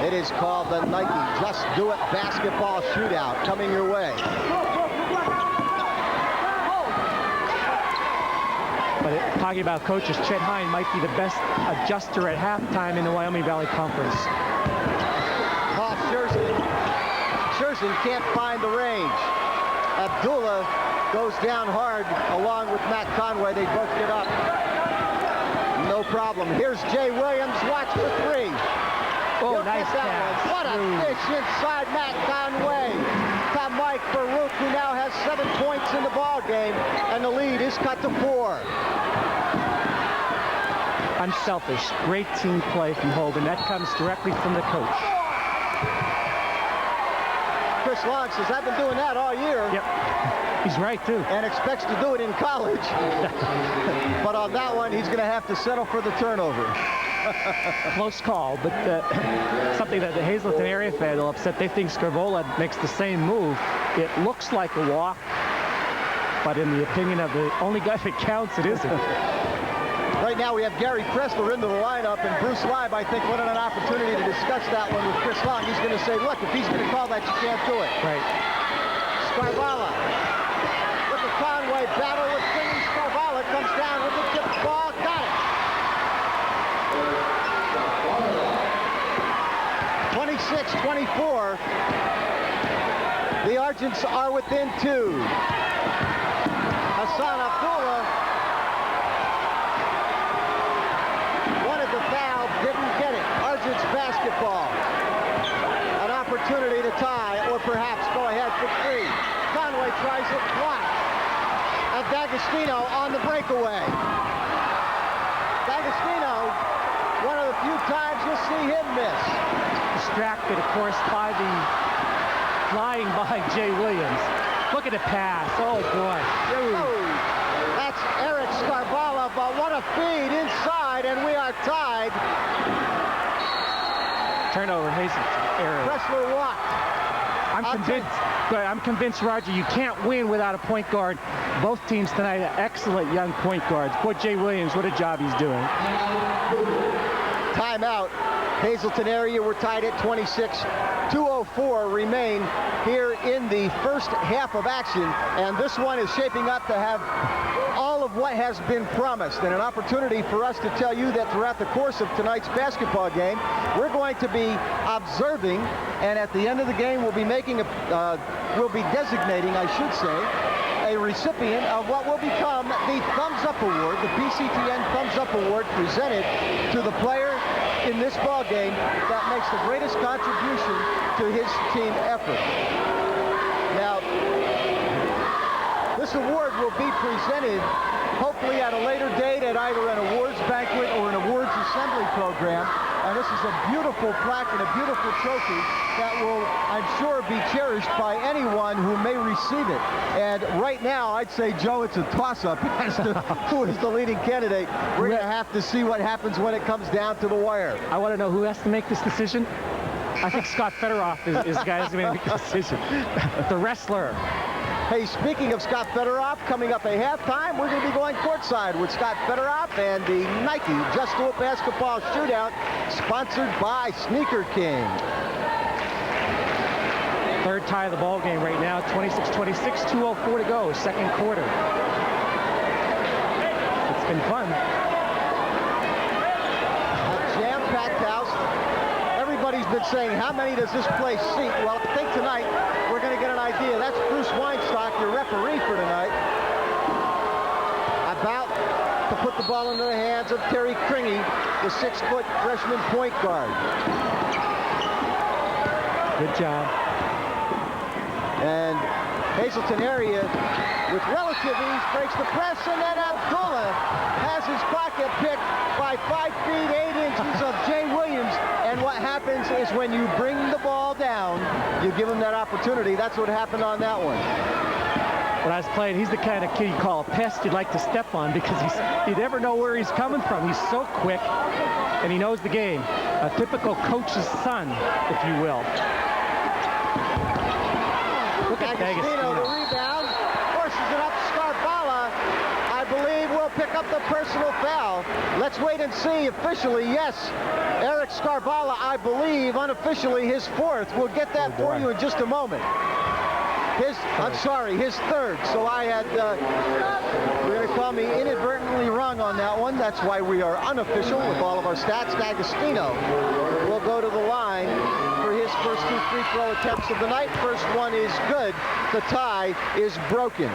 It is called the Nike Just Do It Basketball Shootout, coming your way. But talking about coaches, Chet Hine might be the best adjuster at halftime in the Wyoming Valley Conference. Paul Scherzen can't find the range. Abdullah goes down hard along with Matt Conway. They both get up. No problem. Here's Jay Williams. Watch for 3. Oh, He'll nice get that pass. one. What a fish inside Matt Conway. To Mike Baruch, who now has 7 points in the ball game, and the lead is cut to 4. Unselfish. Great team play from Hoban. That comes directly from the coach. Chris Long says, I've been doing that all year. Yep. He's right, too. And expects to do it in college. But on that one, he's going to have to settle for the turnover. Close call, but something that the Hazleton area fan will upset. They think Scarvola makes the same move. It looks like a walk, but in the opinion of the only guy that counts, it isn't. Right now we have Gary Pressler into the lineup, and Bruce Leib, I think, wanted an opportunity to discuss that one with Chris Long. He's going to say, look, if he's going to call that, you can't do it. Right. Scarvala. Look at Conway battle with Kringy. Scarvala comes down with the tip ball. Got it. 26-24. The Argents are within 2. Hassan Abdullah wanted the foul, didn't get it. Argents basketball. An opportunity to tie or perhaps go ahead for 3. Conway tries it, blocked. And D'Agostino on the breakaway. D'Agostino, one of the few times you'll see him miss. Distracted, of course, by the flying by Jay Williams. Look at the pass. Oh, boy. Oh, that's Eric Scarvala, but what a feed inside, and we are tied. Turnover, Hazleton area. Pressler walked. I'm convinced, Roger, you can't win without a point guard. Both teams tonight are excellent young point guards. Boy, Jay Williams, what a job he's doing. Timeout. Hazleton area, we're tied at 26. 2:04 remain here in the first half of action, and this one is shaping up to have all of what has been promised, and an opportunity for us to tell you that throughout the course of tonight's basketball game, we're going to be observing, and at the end of the game, we'll be making we'll be designating, I should say, a recipient of what will become the Thumbs Up Award, the PCTN Thumbs Up Award, presented to the player in this ball game that makes the greatest contribution to his team effort. Now, this award will be presented hopefully at a later date at either an awards banquet or an awards assembly program. And this is a beautiful plaque and a beautiful trophy that will, I'm sure, be cherished by anyone who may receive it. And right now, I'd say, Joe, it's a toss-up as to who is the leading candidate. We're going to have to see what happens when it comes down to the wire. I want to know who has to make this decision. I think Scott Fedorov is the guy who's going to make the decision. The wrestler. Hey, speaking of Scott Fedorov, coming up at halftime, we're going to be going courtside with Scott Fedorov and the Nike Just Do It Basketball Shootout, sponsored by Sneaker King. Third tie of the ball game right now, 26-26, 2:04 to go, second quarter. It's been fun. A jam-packed house. Everybody's been saying, how many does this place seat? Well, I think tonight we're going to get an idea. That's Bruce Weinstock, your referee for tonight. About to put the ball into the hands of Terry Kringy, the 6-foot freshman point guard. Good job. And Hazleton area with relative ease breaks the press, and then Abdullah has his pocket picked by 5 feet 8 inches of Jay Williams. And what happens is when you bring the ball down, you give him that opportunity. That's what happened on that one. When I was playing, he's the kind of kid you call a pest you'd like to step on because you never know where he's coming from. He's so quick, and he knows the game. A typical coach's son, if you will. Look at D'Agostino, the rebound, forces it up. Scarballa, I believe, will pick up the personal foul. Let's wait and see. Officially, yes, Eric Scarballa, I believe, unofficially his 4th. We'll get that for you in just a moment. His 3rd. So I had, you're going to call me inadvertently wrong on that one. That's why we are unofficial with all of our stats. D'Agostino will go to the line for his first 2 free throw attempts of the night. First one is good. The tie is broken.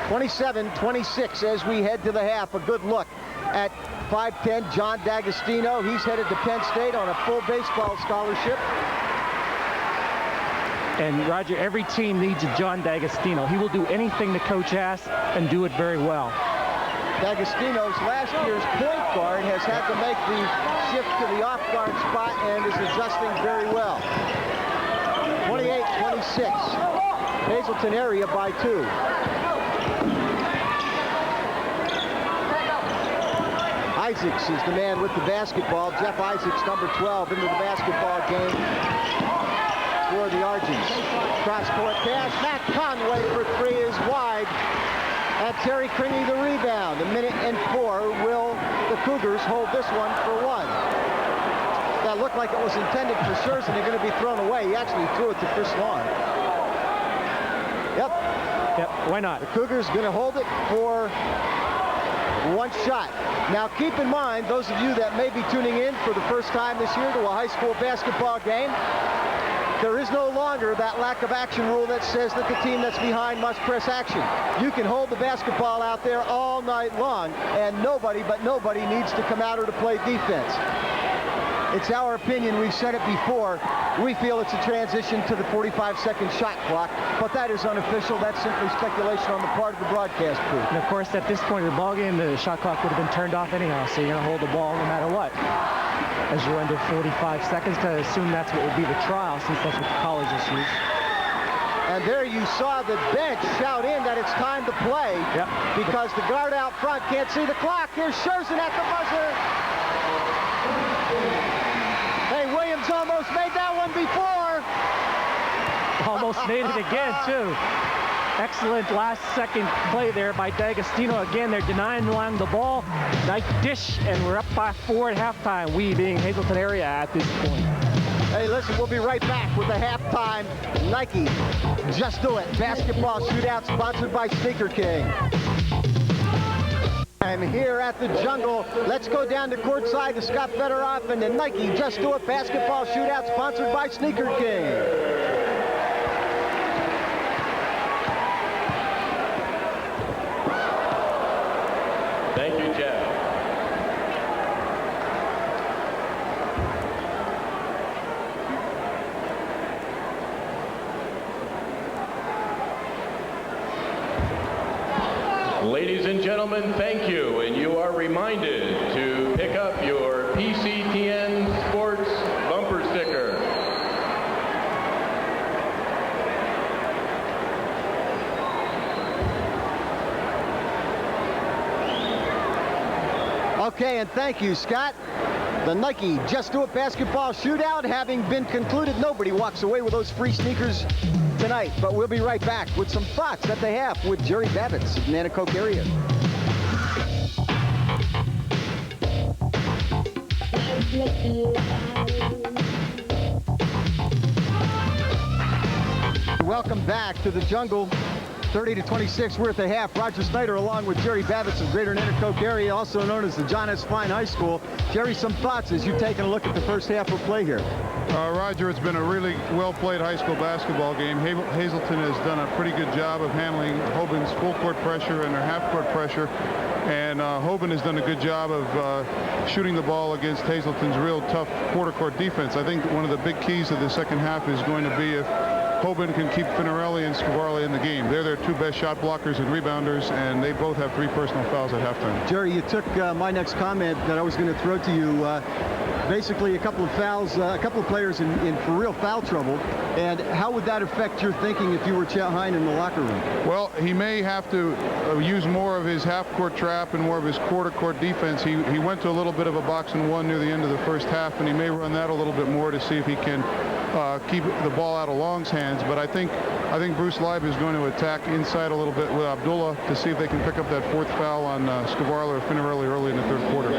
27-26 as we head to the half. A good look at 5'10" John D'Agostino. He's headed to Penn State on a full baseball scholarship. And Roger, every team needs a John D'Agostino. He will do anything the coach asks and do it very well. D'Agostino's last year's point guard has had to make the shift to the off-guard spot and is adjusting very well. 28-26. Hazleton area by 2. Isaacs is the man with the basketball. Jeff Isaacs, number 12, into the basketball game for the Argies. Cross-court pass. Matt Conway for 3 is wide. And Terry Kringy the rebound. 1:04. Will the Cougars hold this one for 1? That looked like it was intended for Scherzer, and they're going to be thrown away. He actually threw it to Chris Long. Yep, why not? The Cougars going to hold it for 1 shot. Now keep in mind, those of you that may be tuning in for the first time this year to a high school basketball game, there is no longer that lack of action rule that says that the team that's behind must press action. You can hold the basketball out there all night long, and nobody needs to come out or to play defense. It's our opinion, we've said it before, we feel it's a transition to the 45-second shot clock, but that is unofficial. That's simply speculation on the part of the broadcast crew. And of course, at this point of the ball game, the shot clock would have been turned off anyhow, so you're going to hold the ball no matter what. As you're under 45 seconds, to assume that's what would be the trial, since that's what the colleges use. And there you saw the bench shout in that it's time to play. Yep. Because the guard out front can't see the clock. Here's Scherzer at the buzzer. Hey, Williams almost made that one before. Almost made it again, too. Excellent last-second play there by D'Agostino. Again, they're denying Long the ball. Nice dish, and we're up by 4 at halftime, we being Hazleton area at this point. Hey, listen, we'll be right back with the halftime Nike Just Do It basketball shootout sponsored by Sneaker King. I'm here at the Jungle. Let's go down to courtside to Scott Fedorov and the Nike Just Do It basketball shootout sponsored by Sneaker King. Thank you, Jeff. Ladies and gentlemen, thank you, and you are reminded to pick up your PCTN Sports bumper sticker. Okay, and thank you, Scott. The Nike Just Do It basketball shootout having been concluded. Nobody walks away with those free sneakers tonight, but we'll be right back with some thoughts that they have with Jerry Babbitt's of Nanticoke area. Welcome back to the jungle. 30-26, we're at the half. Roger Snyder along with Jerry Babbitt of Greater Nanticoke area, also known as the John S. Fine High School. Jerry, some thoughts as you've taken a look at the first half of play here. Roger, it's been a really well-played high school basketball game. Hazelton has done a pretty good job of handling Hoban's full-court pressure and their half-court pressure. And Hoban has done a good job of shooting the ball against Hazelton's real tough quarter-court defense. I think one of the big keys of the second half is going to be if Hoban can keep Finarelli and Scavarla in the game. They're their two best shot blockers and rebounders, and they both have 3 personal fouls at halftime. Jerry, you took my next comment that I was going to throw to you. Basically, a couple of fouls, a couple of players in for real foul trouble. And how would that affect your thinking if you were Chet Hine in the locker room? Well, he may have to use more of his half-court trap and more of his quarter-court defense. He went to a little bit of a box and one near the end of the first half, and he may run that a little bit more to see if he can keep the ball out of Long's hands. But I think Bruce Leib is going to attack inside a little bit with Abdullah to see if they can pick up that 4th foul on Scavarla or Finarelli early in the 3rd quarter.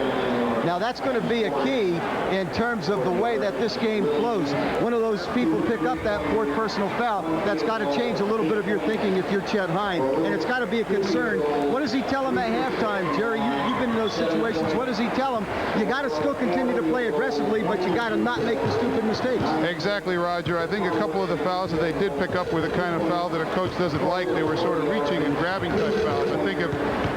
Now that's going to be a key in terms of the way that this game flows. One of those people pick up that 4th personal foul. That's got to change a little bit of your thinking if you're Chet Hine, and it's got to be a concern. What does he tell him at halftime, Jerry? You've been in those situations. What does he tell him? You got to still continue to play aggressively, but you got to not make the stupid mistakes. Exactly, Roger. I think a couple of the fouls that they did pick up were the kind of foul that a coach doesn't like. They were sort of reaching and grabbing type fouls. I think if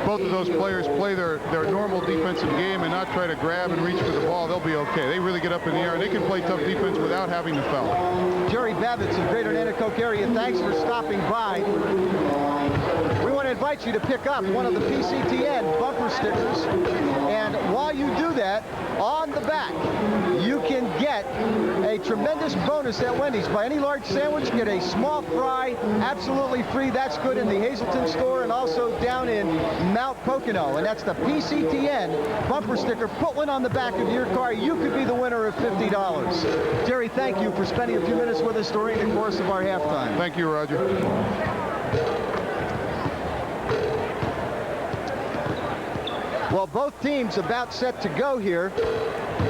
both of those players play their normal defensive game and not try to grab and reach for the ball, they'll be okay. They really get up in the air, and they can play tough defense without having to foul. Jerry Babbitt of Greater Nanticoke area, thanks for stopping by. We want to invite you to pick up one of the PCTN bumper stickers, and while you do that, on the back, you can get a tremendous bonus at Wendy's. Buy any large sandwich, get a small fry, absolutely free. That's good in the Hazelton store and also down in Mount Pocono. And that's the PCTN bumper sticker. Put one on the back of your car. You could be the winner of $50. Jerry, thank you for spending a few minutes with us during the course of our halftime. Thank you, Roger. Well, both teams about set to go here,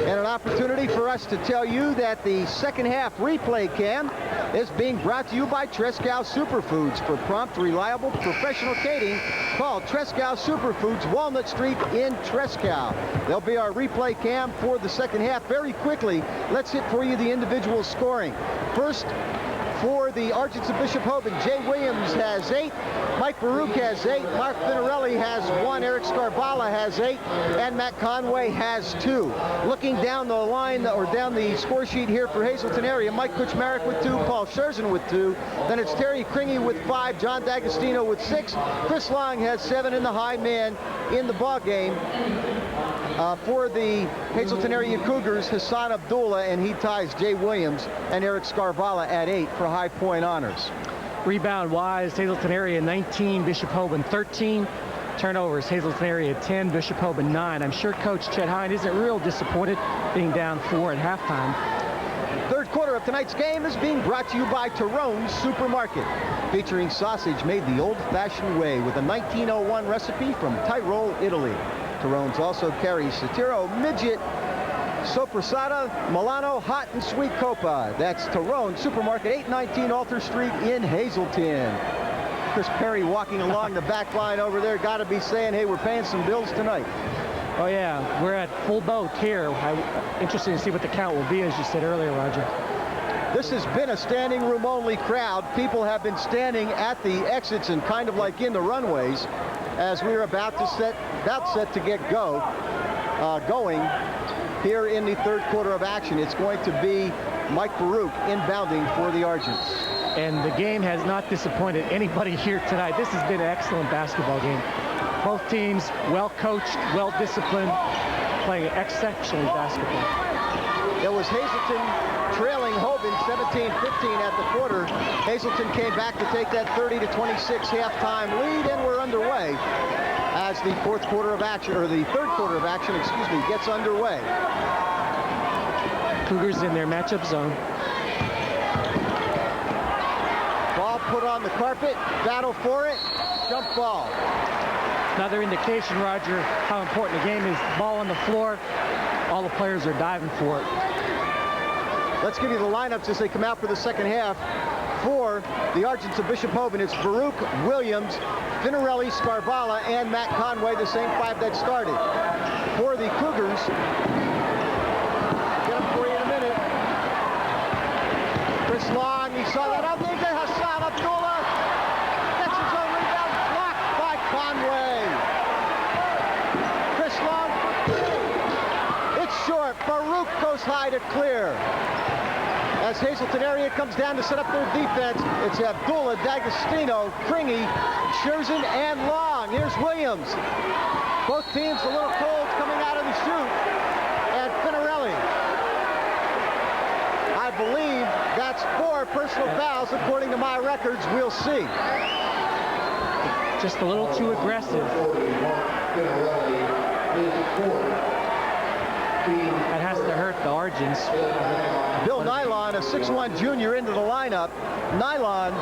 and an opportunity for us to tell you that the second half replay cam is being brought to you by Trescow Superfoods. For prompt, reliable, professional catering, call Trescow Superfoods, Walnut Street in Trescow. They'll be our replay cam for the second half. Very quickly, let's hit for you the individual scoring. First, for the Argents of Bishop Hoban, Jay Williams has 8, Mike Baruch has 8, Mark Finarelli has 1, Eric Scarballa has 8, and Matt Conway has 2. Looking down the line, or down the score sheet here for Hazelton area, Mike Kuchmarek with 2, Paul Scherzen with 2, then it's Terry Kringy with 5, John D'Agostino with 6, Chris Long has 7, and the high man in the ball game for the Hazelton area Cougars, Hassan Abdullah, and he ties Jay Williams and Eric Scarballa at 8 for high point honors. Rebound-wise, Hazelton area 19, Bishop Hoban 13. Turnovers, Hazelton area 10, Bishop Hoban 9. I'm sure Coach Chet Hine isn't real disappointed being down 4 at halftime. Third quarter of tonight's game is being brought to you by Tyrone's Supermarket, featuring sausage made the old-fashioned way with a 1901 recipe from Tyrol, Italy. Tyrone's also carries Satiro, Midget, Sopressata, Milano, Hot and Sweet Copa. That's Tyrone Supermarket, 819 Alter Street in Hazelton. Chris Perry walking along the back line over there. Got to be saying, hey, we're paying some bills tonight. Oh, yeah. We're at full boat here. Interesting to see what the count will be, as you said earlier, Roger. This has been a standing room only crowd. People have been standing at the exits and kind of like in the runways as we're about set to get going here in the third quarter of action. It's going to be Mike Baruch inbounding for the Argents. And the game has not disappointed anybody here tonight. This has been an excellent basketball game. Both teams well-coached, well-disciplined, playing exceptional basketball. It was Hazleton trailing Hoban 17-15 at the quarter. Hazleton came back to take that 30-26 halftime lead, and we're underway as the third quarter of action, gets underway. Cougars in their matchup zone. Ball put on the carpet, battle for it, jump ball. Another indication, Roger, how important the game is. Ball on the floor, all the players are diving for it. Let's give you the lineups as they come out for the second half. For the Argents of Bishop Hoban, it's Baruch, Williams, Finarelli, Scarvala, and Matt Conway, the same five that started. For the Cougars, get them for you in a minute. Chris Long, he saw that up. Hassan Abdullah gets his own rebound, blocked by Conway. Chris Long for three. It's short. Baruch goes high to clear. As Hazleton area comes down to set up their defense, it's Abdullah, D'Agostino, Kringy, Scherzen, and Long. Here's Williams. Both teams a little cold coming out of the chute. And Finarelli. I believe that's 4 personal fouls according to my records. We'll see. Just a little too aggressive. That has to hurt the Argents. Bill Nylon, a 6'1 junior, into the lineup. Nylon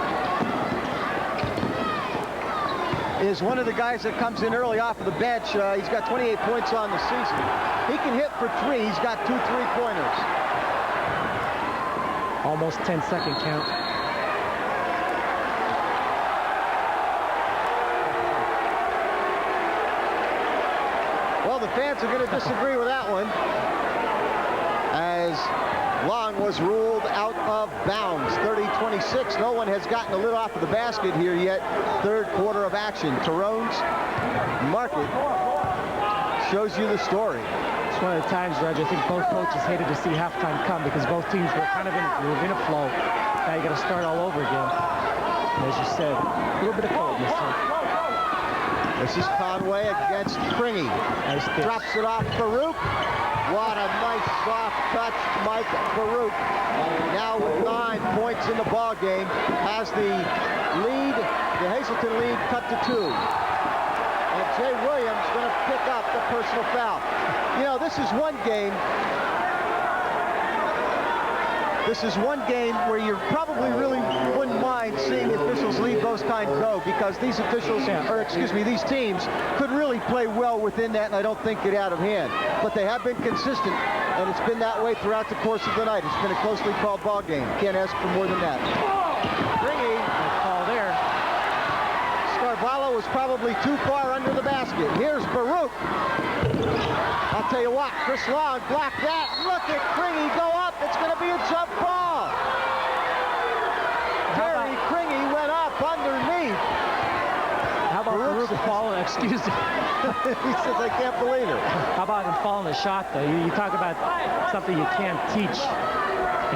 is one of the guys that comes in early off of the bench. He's got 28 points on the season. He can hit for 3. He's got 2 3-pointers. Almost 10-second count. Well, the fans are going to disagree with that one, as Long was ruled out of bounds. 30-26. No one has gotten a lid off of the basket here yet. Third quarter of action. Tyrone's market shows you the story. It's one of the times, Roger, I think both coaches hated to see halftime come because both teams were kind of in a flow. Now you got to start all over again. And as you said, a little bit of coldness here. This is Conway against Kringy. Nice drops it off Baruch. What a nice soft touch, Mike Baruch. Now with 9 points in the ball game, has the lead, the Hazleton lead, cut to 2. And Jay Williams going to pick up the personal foul. You know, this is one game. This is one game where you probably really wouldn't mind seeing the officials leave those kind go, because these officials, or excuse me, these teams could really play well within that, and I don't think get out of hand. But they have been consistent, and it's been that way throughout the course of the night. It's been a closely called ball game. Can't ask for more than that. Kringy, call there. Scarvala was probably too far under the basket. Here's Baruch. I'll tell you what, Chris Long blocked that. Look at Kringy go up. It's going to be a jump ball. Jerry Kringy went up underneath. How about Baruch falling? Excuse me. He says, I can't believe it. How about him falling a shot, though? You talk about something you can't teach.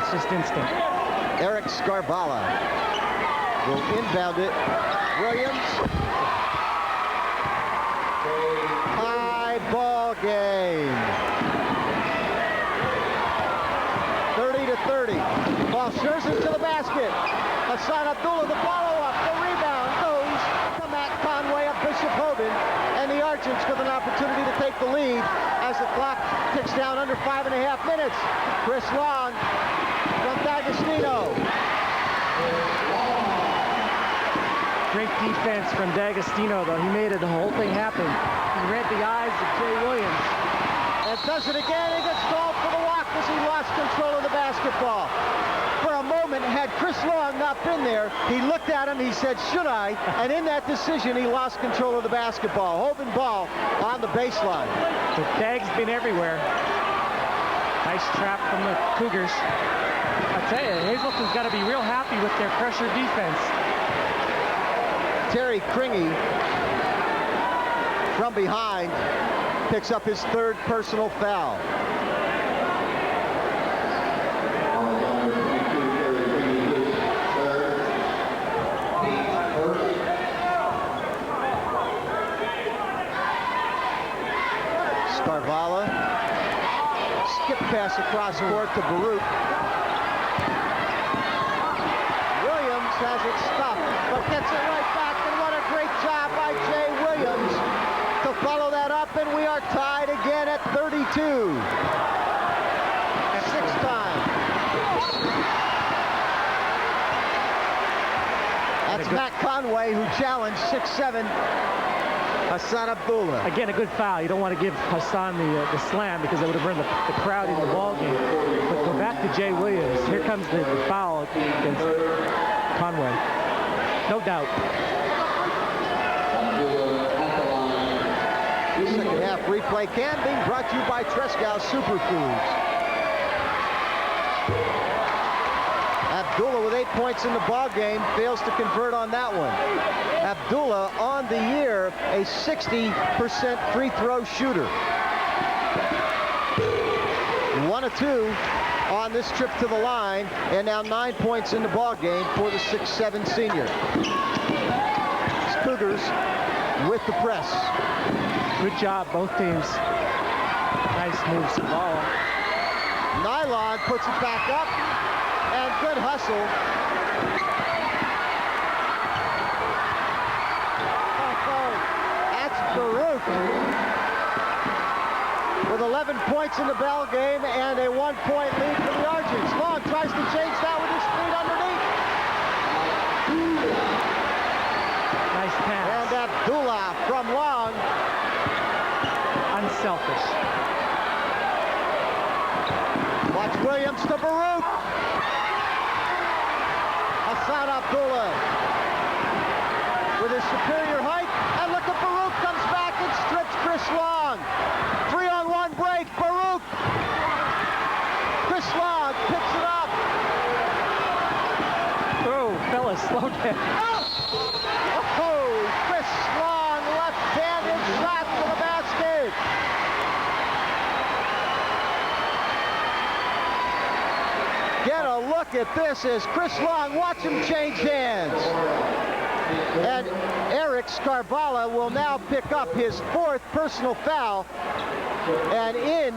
It's just instinct. Eric Scarvala will inbound it. Williams. High ball game. 30-30. Ball Scherzen to the basket. Hassan Abdullah, the follow-up. The rebound goes to Matt Conway of Bishop Hoban. And the Argents with an opportunity to take the lead as the clock ticks down under 5.5 minutes. Chris Long from D'Agostino. Great defense from D'Agostino, though. He made it, the whole thing happen. He read the eyes of Jay Williams. And does it again. He gets called for the walk as he lost control of the basketball. For a moment, had Chris Long not been there, he looked at him, he said, should I? And in that decision, he lost control of the basketball. Hoban ball on the baseline. The Dag's been everywhere. Nice trap from the Cougars. I tell you, Hazleton's got to be real happy with their pressure defense. Terry Kringy from behind picks up his 3rd personal foul. Scarvala. Skip pass across court to Baruch. Williams has it stopped, but gets it right back, and what a great job by Jay Williams to follow that up, and we are tied again at 32. Sixth time. That's Matt Conway, who challenged 6'7" Hassan Abdullah. Again, a good foul. You don't want to give Hassan the slam because that would have burned the crowd in the ball game. But go back to Jay Williams. Here comes the foul against Conway. No doubt. Second half replay can be brought to you by Trescow Superfoods. Abdullah with 8 points in the ball game, fails to convert on that one. Abdullah on the year, a 60% free throw shooter. 1 of 2 on this trip to the line, and now 9 points in the ball game for the 6'7" senior. Cougars with the press. Good job, both teams. Nice moves to the ball. Nylon puts it back up, and good hustle. That's Baruch with 11 points in the ball game and a 1-point lead for the Argents. Long tries to change that with his feet underneath. Nice pass. And Abdullah from Long. Unselfish. Watch Williams to Baruch. Hassan Abdullah with his superior height. And look at Baruch comes back and strips Chris Long. 3-on-1 break. Baruch. Chris Long picks it up. Oh, fellas, slow down. Oh, Chris Long left-handed shot to the basket. Get a look at this as Chris Long, watch him change hands. And Eric Scarvala will now pick up his 4th personal foul. And in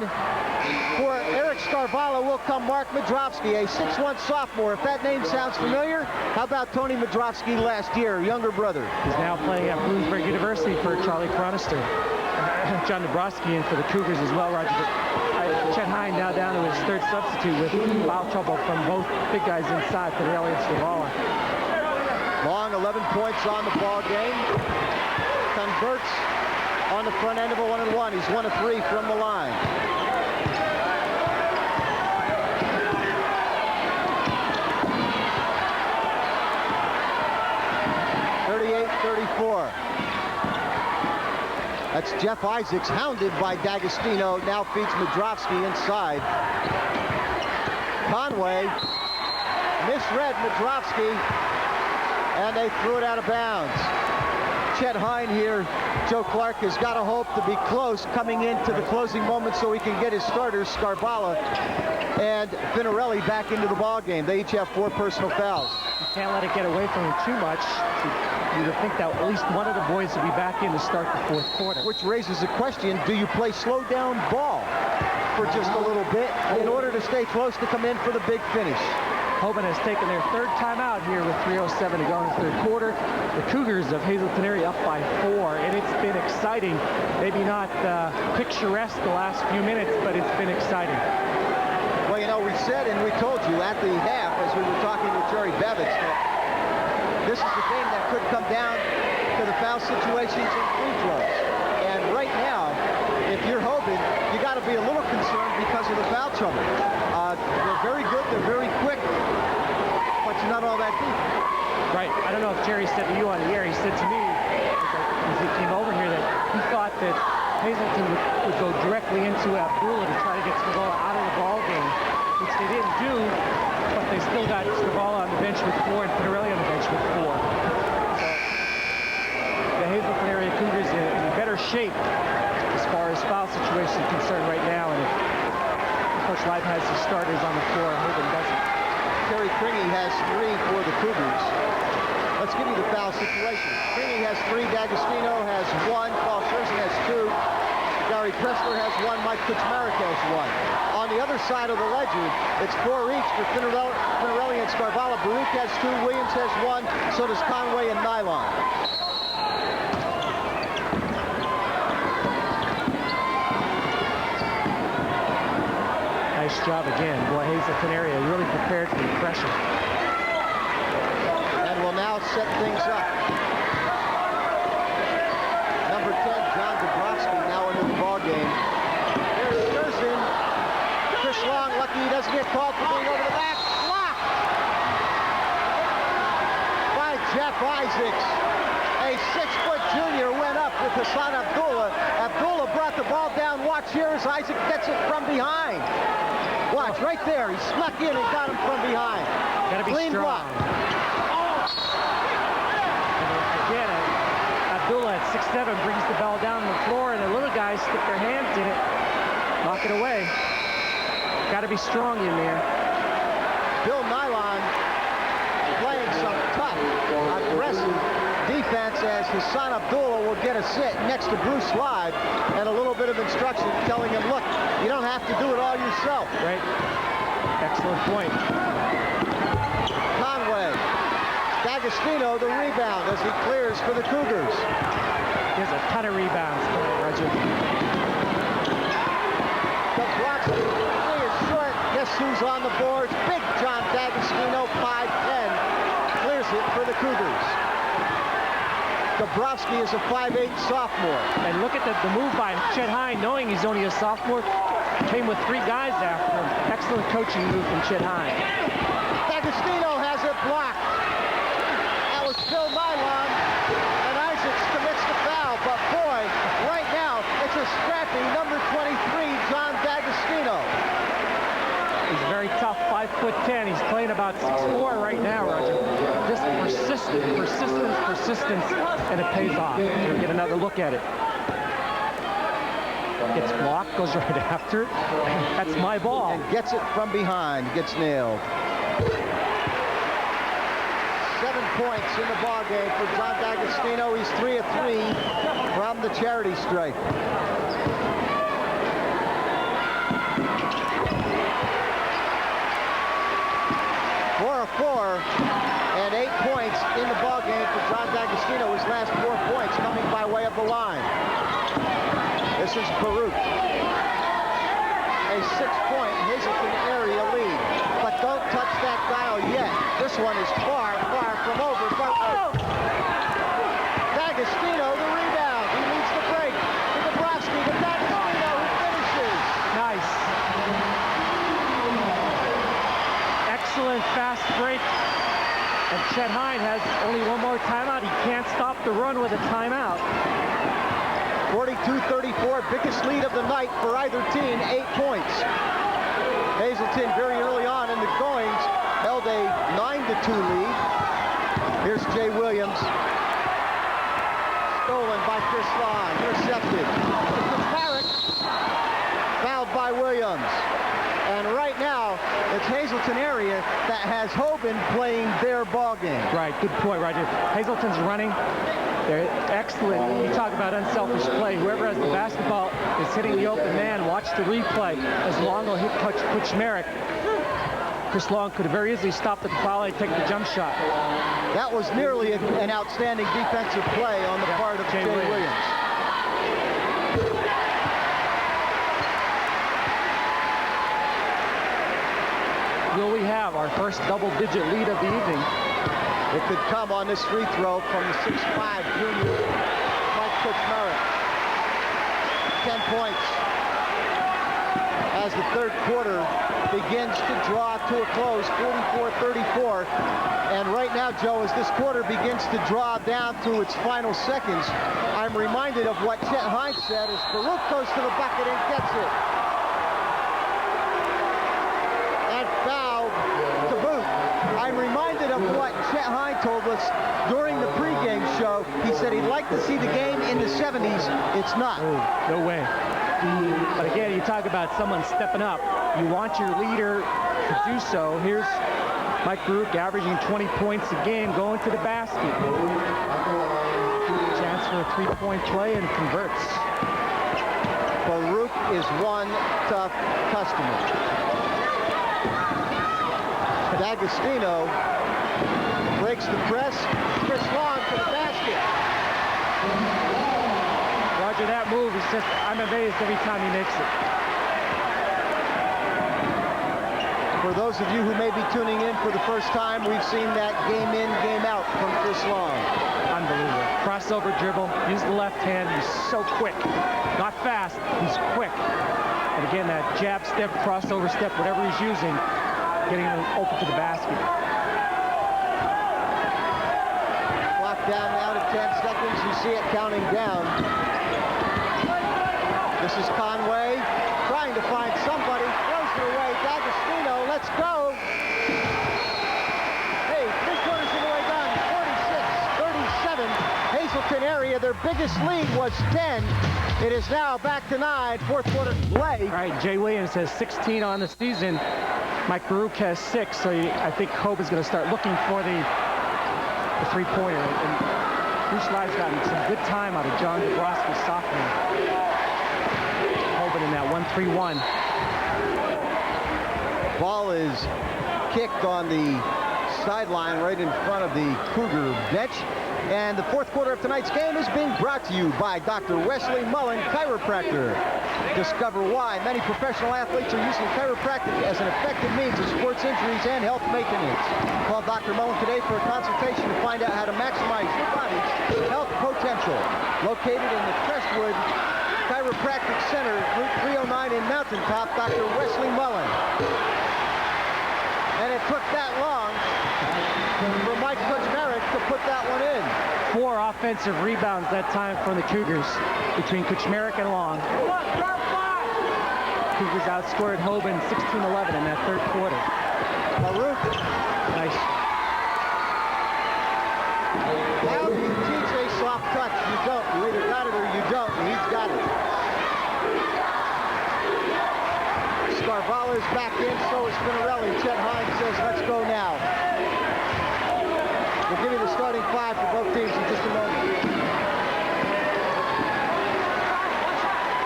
for Eric Scarvala will come Mark Madrovsky, a 6'1" sophomore. If that name sounds familiar, how about Tony Madrovsky last year, younger brother? He's now playing at Bloomsburg University for Charlie Chronister. John Dabrowski in for the Cougars as well, Roger. Chet Hine now down to his 3rd substitute with foul trouble from both big guys inside, Pinarelli and Scarvala. Long, 11 points on the ball game. Converts on the front end of a 1-and-1. He's 1 of 3 from the line. That's Jeff Isaacs, hounded by D'Agostino, now feeds Madrovsky inside. Conway misread Madrovsky, and they threw it out of bounds. Chet Hine here, Joe Clark has got to hope to be close coming into the closing moment so he can get his starters, Scarvala and Finarelli, back into the ball game. They each have 4 personal fouls. You can't let it get away from him too much. You would think that at least one of the boys would be back in to start the 4th quarter. Which raises the question, do you play slow down ball for just a little bit in order to stay close to come in for the big finish? Hoban has taken their 3rd timeout here with 3:07 to go in the 3rd quarter. The Cougars of Hazleton area up by 4, and it's been exciting. Maybe not picturesque the last few minutes, but it's been exciting. Well, you know, we said and we told you at the half as we were talking with Jerry Bevitz that this is a game that could come down to the foul situations and free throws. And right now, if you're Hoban, you got to be a little concerned because of the foul trouble. They're very good, they're very quick, but you're not all that deep. Right. I don't know if Jerry said to you on the air. He said to me as he came over here that he thought that Hazleton would go directly into Abdullah to try to get Scarvala out of the ball game, which they didn't do, but they still got Scarvala on the bench with 4 and Pinarelli on the bench with 4. So the Hazleton area Cougars in better shape as far as foul situation is concerned right now. And if Coach Live has his starters on the floor, Hoban doesn't. Terry Kringy has 3 for the Cougars. Let's give you the foul situation. Kringy has 3, D'Agostino has 1, Paul Scherzen has 2, Gary Gary Pressler has one. Mike Kuchmarek has one. On the other side of the ledger, it's 4 each for Finarelli and Scarvala. Baruch has 2. Williams has 1. So does Conway and Nylon. Nice job again. Boy, Hazleton area really prepared for the pressure. And will now set things up. Number 10, John Dabrowski, now into the ball game. There's Thurston. Chris Long, lucky he doesn't get called for being over the back. Blocked by Jeff Isaacs. A 6-foot junior went up with Hassan Abdullah. Abdullah brought the ball down. Watch here as Isaac gets it from behind. Watch, right there. He snuck in and got him from behind. Gotta be clean strong. block. Again, Abdullah at 6'7" brings the ball down on the floor, and the little guys stick their hands in it, knock it away. Got to be strong in there. Bill Nylon playing some tough, aggressive defense as Hassan Abdullah will get a sit next to Bruce Live, and a little bit of instruction telling him, look, you don't have to do it all yourself. Right. Excellent point. Conway. D'Agostino the rebound as he clears for the Cougars. There's a ton of rebounds tonight, Roger. The block three is short. Guess who's on the boards? Big John D'Agostino, 5'10", clears it for the Cougars. Dabrowski is a 5'8" sophomore. And look at the move by Chet Hine, knowing he's only a sophomore, came with 3 guys after him. Excellent coaching move from Chet Hine. D'Agostino has it blocked. That was Phil Nylon, and Isaacs commits the foul. But boy, right now, it's a scrappy number 23, John D'Agostino. He's very tough, 5'10". He's playing about 6'4" right now, Roger. Just persistence, and it pays off. We'll get another look at it. Gets blocked, goes right after it. That's my ball. And gets it from behind, gets nailed. 7 points in the ball game for John D'Agostino. He's 3 of 3 from the charity stripe. And 8 points in the ball game for John D'Agostino. His last 4 points coming by way of the line. This is Baruch. A 6-point Hazleton area lead. But don't touch that dial yet. This one is far, far from over. But D'Agostino, the rebound. He leads the break to Dabrowski. To D'Agostino, who finishes. Nice. Excellent fast break. And Chet Hine has only 1 more timeout. He can't stop the run with a timeout. 42-34, biggest lead of the night for either team, 8 points. Hazleton very early on in the goings held a 9-2 lead. Here's Jay Williams. Stolen by Chris Long, intercepted. Kuchmarek, fouled by Williams. And right now, it's Hazleton area that has Hoban playing their ball game. Right, good point, Roger. Hazleton's running. They're excellent. You talk about unselfish play. Whoever has the basketball is hitting the open man. Watch the replay as Long will hit Kuchmarek. Chris Long could have very easily stopped at the foul line and taken the jump shot. That was nearly an outstanding defensive play on the part of Jay Williams. Will we have our first double-digit lead of the evening? It could come on this free throw from the 6'5" junior Mike Kuchmarek. 10 points as the third quarter begins to draw to a close, 44-34. And right now, Joe, as this quarter begins to draw down to its final seconds, I'm reminded of what Chet Hine said as Baruch goes to the bucket and gets it. And fouled to boot. I'm reminded of what Chet Hine told us during the pregame show. He said he'd like to see the game in the 70s. It's not. Oh, no way. But again, you talk about someone stepping up. You want your leader to do so. Here's Mike Baruch averaging 20 points a game, going to the basket. Chance for a 3-point play and converts. Baruch Baruch is one tough customer. D'Agostino breaks the press. Chris Long to the basket. Roger, that move is just, I'm amazed every time he makes it. For those of you who may be tuning in for the first time, we've seen that game in, game out from Chris Long. Unbelievable. Crossover dribble, use the left hand, he's so quick. Not fast, he's quick. And again, that jab step, crossover step, whatever he's using, getting him open to the basket. Clock down now to 10 seconds. You see it counting down. This is Conway trying to find somebody. Throws it away. D'Agostino, let's go. Hey, 3/4 of the way done. 46-37. Hazleton area, their biggest lead was 10. It is now back to 9. Fourth quarter play. All right, Jay Williams has 16 on the season. Mike Baruch has 6, so I think Hoban's going to start looking for the three-pointer. And Bruce Lie's gotten some good time out of John Dabrowski, sophomore. Hoban in that 1-3-1. Ball is kicked on the sideline right in front of the Cougar bench. And the fourth quarter of tonight's game is being brought to you by Dr. Wesley Mullen, chiropractor. Discover why many professional athletes are using chiropractic as an effective means of sports injuries and health maintenance. Call Dr. Mullen today for a consultation to find out how to maximize your body's health potential. Located in the Crestwood Chiropractic Center, Route 309 in Mountaintop, Dr. Wesley Mullen. And it took that long for Mike Kuchmarek to put that one in. 4 offensive rebounds that time from the Cougars between Kuchmarek and Long. Cougars outscored Hoban 16-11 in that third quarter. Baruch. Nice. How do you teach a soft touch? You don't. You either got it or you don't, and he's got it. Scarvallo's back in, so is Spinarelli. Chet Hines says, let's go now. We'll give you the starting 5 for both teams in just a moment.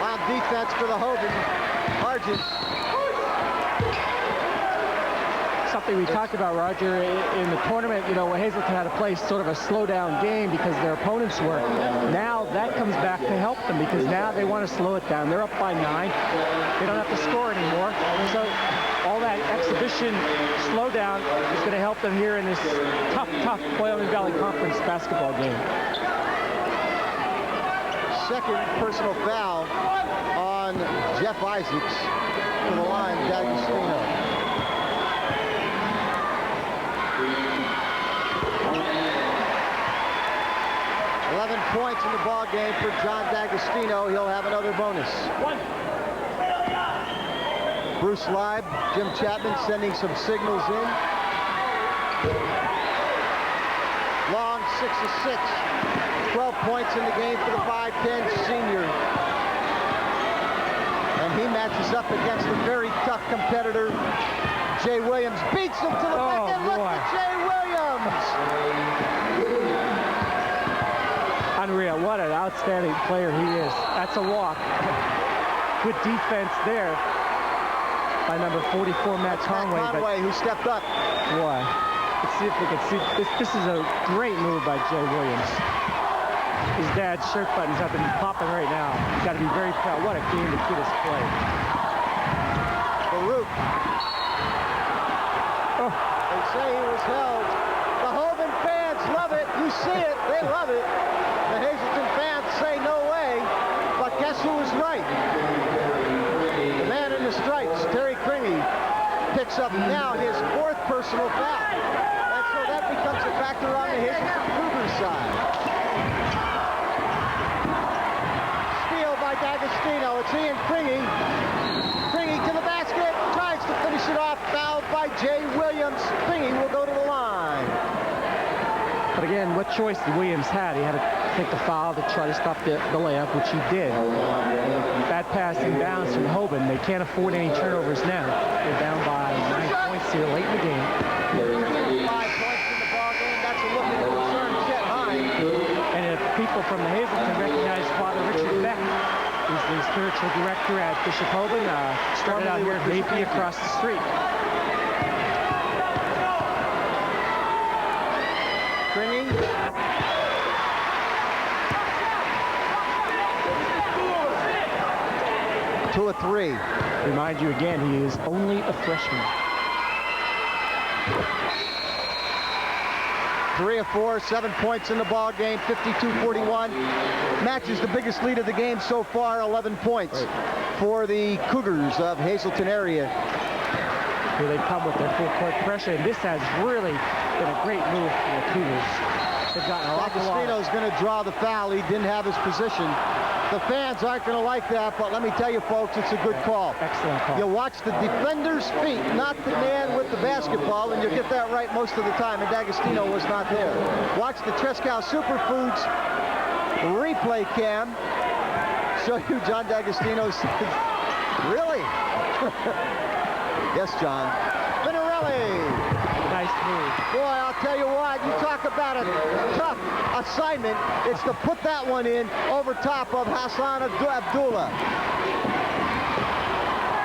On defense for the Hoban Argents. Something we talked about, Roger, in the tournament, you know, when Hazleton had to play sort of a slow-down game because their opponents were. Now that comes back to help them because now they want to slow it down. They're up by 9. They don't have to score anymore. So all that exhibition slowdown is going to help them here in this tough Wyoming Valley Conference basketball game. Second personal foul on Jeff Isaacs to the line, D'Agostino. 11 points in the ball game for John D'Agostino. He'll have another bonus. Bruce Leib, Jim Chapman sending some signals in. Long 6 of 6. 12 points in the game for the 5'10" senior. And he matches up against a very tough competitor. Jay Williams beats him to the back and look at Jay Williams. Unreal. What an outstanding player he is. That's a walk. Good defense there by number 44, Matt Conway. Who stepped up. Boy, let's see if we can see. This is a great move by Jay Williams. His dad's shirt buttons have been popping right now. He's got to be very proud. What a game the kid has played. Baruch. Oh. They say he was held. The Hoban fans love it. You see it. They love it. The Hazleton fans say no way. But guess who was right? The man in the stripes, Terry Kringy, picks up now his 4th personal foul. And so that becomes a factor on the Hazleton Cougars side. Steal by D'Agostino. It's Ian Kringy. Kringy to the basket. Tries to finish it off. Fouled by Jay Williams. Kringy will go to the line. But again, what choice did Williams had? He had to take the foul to try to stop the layup, which he did. Bad passing bounce from Hoban. They can't afford any turnovers now. They're down by 9 points here late in the game. 5 points in the ball game. That's a look at the concern Chet Hines. And if people from the Hazleton recognize Father Richard Beck, He's the spiritual director at Bishop Hoban. Started out here at Maybe across the street. Stringing. Two of three. Remind you again, he is only a freshman. 3 of 4, 7 points in the ball game, 52-41. Matches the biggest lead of the game so far, 11 points for the Cougars of Hazleton area. Here they come with their full court pressure, and this has really been a great move for the Cougars. They've gotten a lot. D'Agostino's going to draw the foul. He didn't have his position. The fans aren't going to like that, but let me tell you, folks, it's a good call. Excellent call. You watch the defender's feet, not the man with the basketball, and you get that right most of the time, and D'Agostino was not there. Watch the Trescal Superfoods replay cam. Show you John D'Agostino's. Really? Yes, John. Finarelli. Nice move. Boy, I'll tell you what, you talk about a tough assignment. It's to put that one in over top of Hassan Abdullah.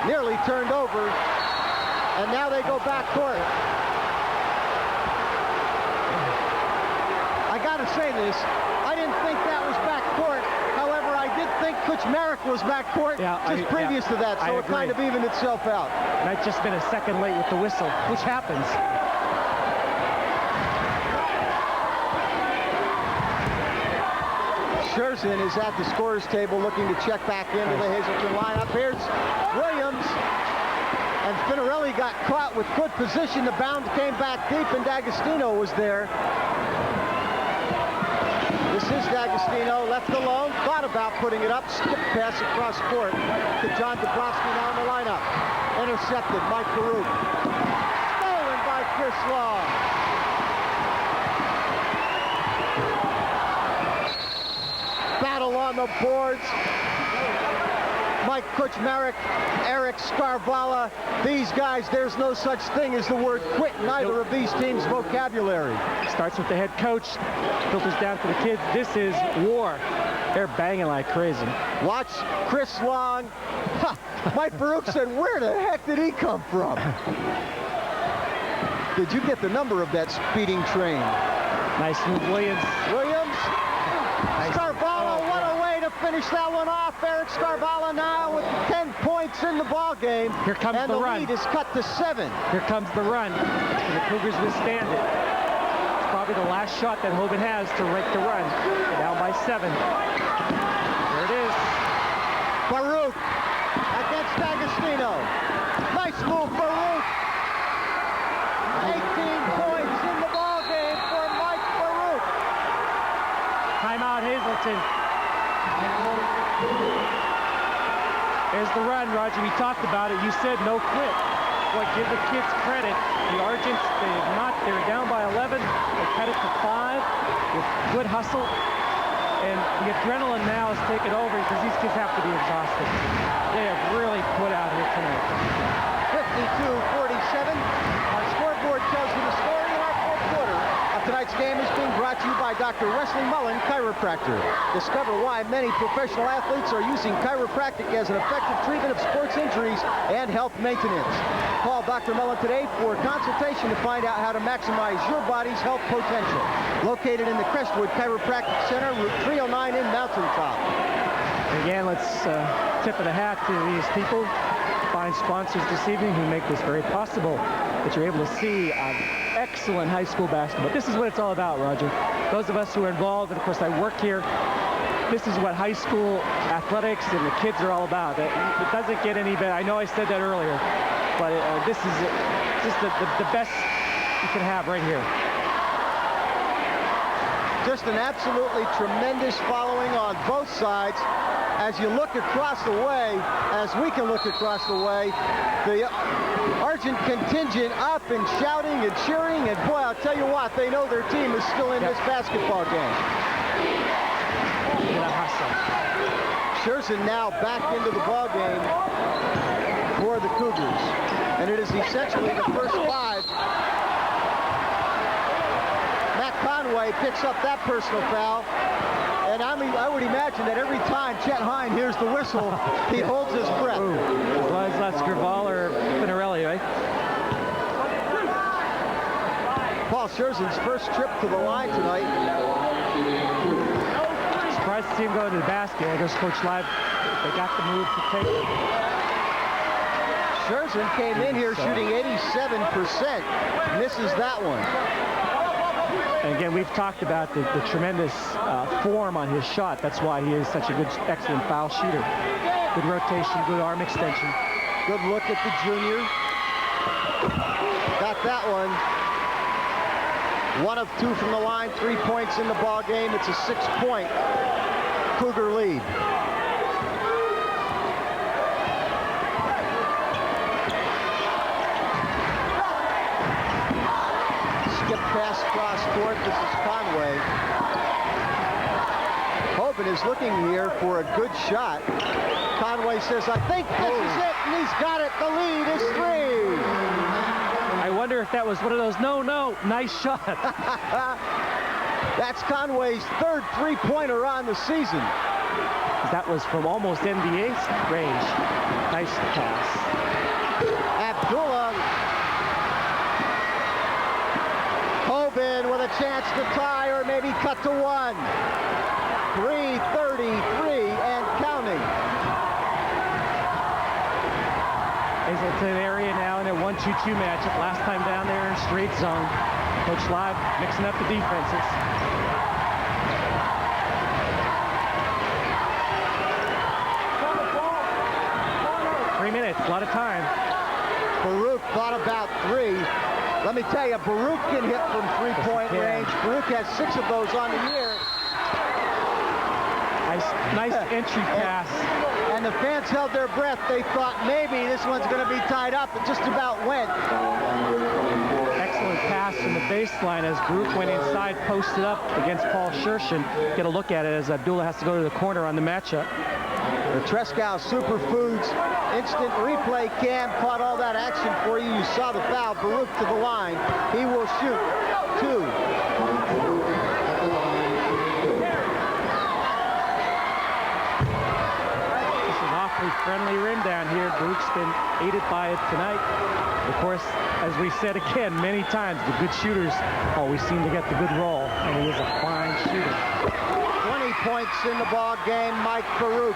Nearly turned over, and now they go back court. I gotta say this, I didn't think that was back court. However, I did think Kuchmarek was back court just previous to that, so it kind of evened itself out. Might just been a second late with the whistle, which happens. Scherzen is at the scorer's table looking to check back into the Hazleton lineup. Here's Williams. And Finarelli got caught with good position. The bound came back deep, and D'Agostino was there. This is D'Agostino, left alone. Thought about putting it up. Skip pass across court to John Dabrowski now in the lineup. Intercepted, Mike Baruch. Stolen by Chris Long. Battle on the boards. Mike Kuchmarek, Eric Scarvala. These guys, there's no such thing as the word quit in either of these teams' vocabulary. Starts with the head coach, filters down to the kids. This is war. They're banging like crazy. Watch Chris Long. Ha, Mike Baruch said, where the heck did he come from? Did you get the number of that speeding train? Nice move, Williams. Scarvala, what a way to finish that one off. Eric Scarvala now with 10 points in the ball game. Here comes and the the run. lead is cut to 7. Here comes the run. And the Cougars withstand it. It's probably the last shot that Hoban has to break the run. They're down by 7. There it is. Baruch against D'Agostino. Nice move, Baruch. 18 points in the ball game for Mike Baruch. Timeout, Hazleton. There's the run, Roger. We talked about it. You said no quit. Boy, give the kids credit. The Argents, they're down by 11. They cut it to 5 with good hustle. And the adrenaline now is taken over because these kids have to be exhausted. They have really put out here tonight. 52-47. Our scoreboard tells you the score in our fourth quarter of tonight's game is being brought to you by Dr. Wesley Mullen, chiropractor. Discover why many professional athletes are using chiropractic as an effective treatment of sports injuries and health maintenance. Call Dr. Mullen today for a consultation to find out how to maximize your body's health potential. Located in the Crestwood Chiropractic Center, Route 309 in Mountaintop. Again, let's tip of the hat to these people, fine sponsors this evening who make this very possible that you're able to see excellent high school basketball. This is what it's all about, Roger. Those of us who are involved, and of course I work here, this is what high school athletics and the kids are all about. It doesn't get any better. I know I said that earlier, but this is just the best you can have right here. Just an absolutely tremendous following on both sides. As you look across the way, as we can look across the way, the Argent contingent up and shouting and cheering, and boy, I'll tell you what, they know their team is still in this basketball game. Scherzen now back into the ball game for the Cougars, and it is essentially the first 5. Matt Conway picks up that personal foul. And I mean, I would imagine that every time Chet Hine hears the whistle, he holds his breath. Was that Scrival or Finarelli, right? Paul Scherzen's first trip to the line tonight. Surprised to see him go to the basket. I guess Coach Live, they got the move to take it. Scherzen came in here shooting 87%. Misses that one. And again, we've talked about the tremendous form on his shot. That's why he is such a good, excellent foul shooter. Good rotation, good arm extension. Good look at the junior. Got that one. 1 of 2 from the line, 3 points in the ball game. It's a 6-point Cougar lead. Skip pass cross court. This is Conway. Hoban is looking here for a good shot. Conway says, I think this is it, and he's got it. The lead is 3. I wonder if that was one of those, no, nice shot. That's Conway's 3rd three-pointer on the season. That was from almost NBA range. Nice pass. Abdullah. Hoban with a chance to tie or maybe cut to 1. 3:33 and counting. Hazleton area now in a 1-2-2 matchup. Last time down there in straight zone. Coach Live mixing up the defenses. Minutes, a lot of time. Baruch thought about 3. Let me tell you, Baruch can hit from 3-point range. Baruch has 6 of those on the year. Nice entry pass. And the fans held their breath. They thought maybe this one's going to be tied up. It just about went. Excellent pass from the baseline as Baruch went inside, posted up against Paul Scherzen. Get a look at it as Abdullah has to go to the corner on the matchup. The Trescow Superfoods instant replay cam caught all that action for you. You saw the foul. Baruch to the line. He will shoot 2. This is an awfully friendly rim down here. Baruch's been aided by it tonight. Of course, as we said again many times, the good shooters always seem to get the good roll, and he is a fine shooter. 20 points in the ball game, Mike Baruch.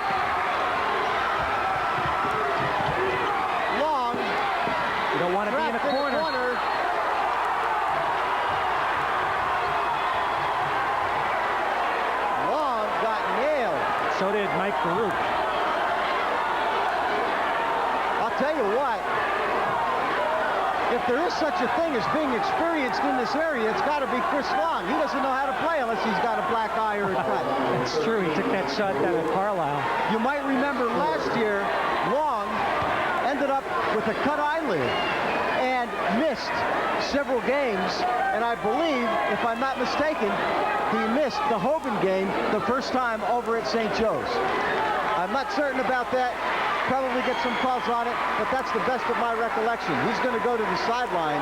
Long. You don't want to be in a corner. Long got nailed. So did Mike Baruch. I'll tell you what. If there is such a thing as being experienced in this area, it's got to be Chris Long. He doesn't know how to play unless he's got a black eye or a cut. It's true. He took that shot down at Carlisle. You might remember last year, Long ended up with a cut eyelid and missed several games. And I believe, if I'm not mistaken, he missed the Hoban game the first time over at St. Joe's. I'm not certain about that. Probably get some calls on it, but that's the best of my recollection. He's going to go to the sideline.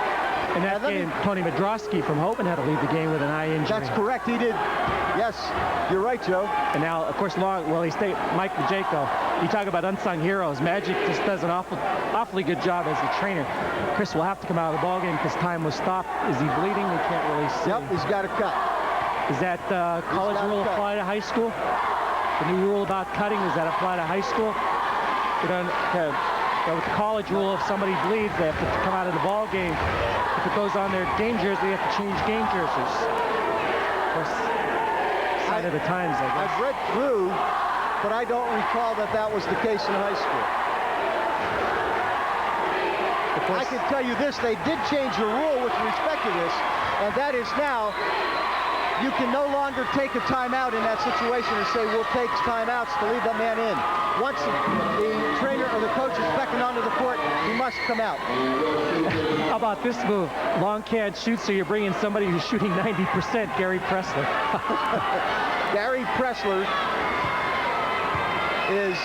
In that game, Tony Madrowski from Hoban had to leave the game with an eye injury. That's correct. He did. Yes, you're right, Joe. And now, of course, he stayed. Mike Majeko. You talk about unsung heroes. Magic just does an awfully good job as a trainer. Chris will have to come out of the ballgame because time was stopped. Is he bleeding? We can't really see. Yep, he's got a cut. Is that college rule apply to high school? The new rule about cutting, does that apply to high school? With the college rule, if somebody bleeds, they have to come out of the ball game. If it goes on their game jersey, they have to change game jerseys. Of course, sign of the times, I guess. I've read through, but I don't recall that was the case in high school. I can tell you this, they did change the rule with respect to this, and that is now you can no longer take a timeout in that situation and say, we'll take timeouts to leave that man in. Once the trainer or the coach is beckoned onto the court, he must come out. How about this move? Long can't shoot, so you're bringing somebody who's shooting 90%, Gary Pressler. Gary Pressler is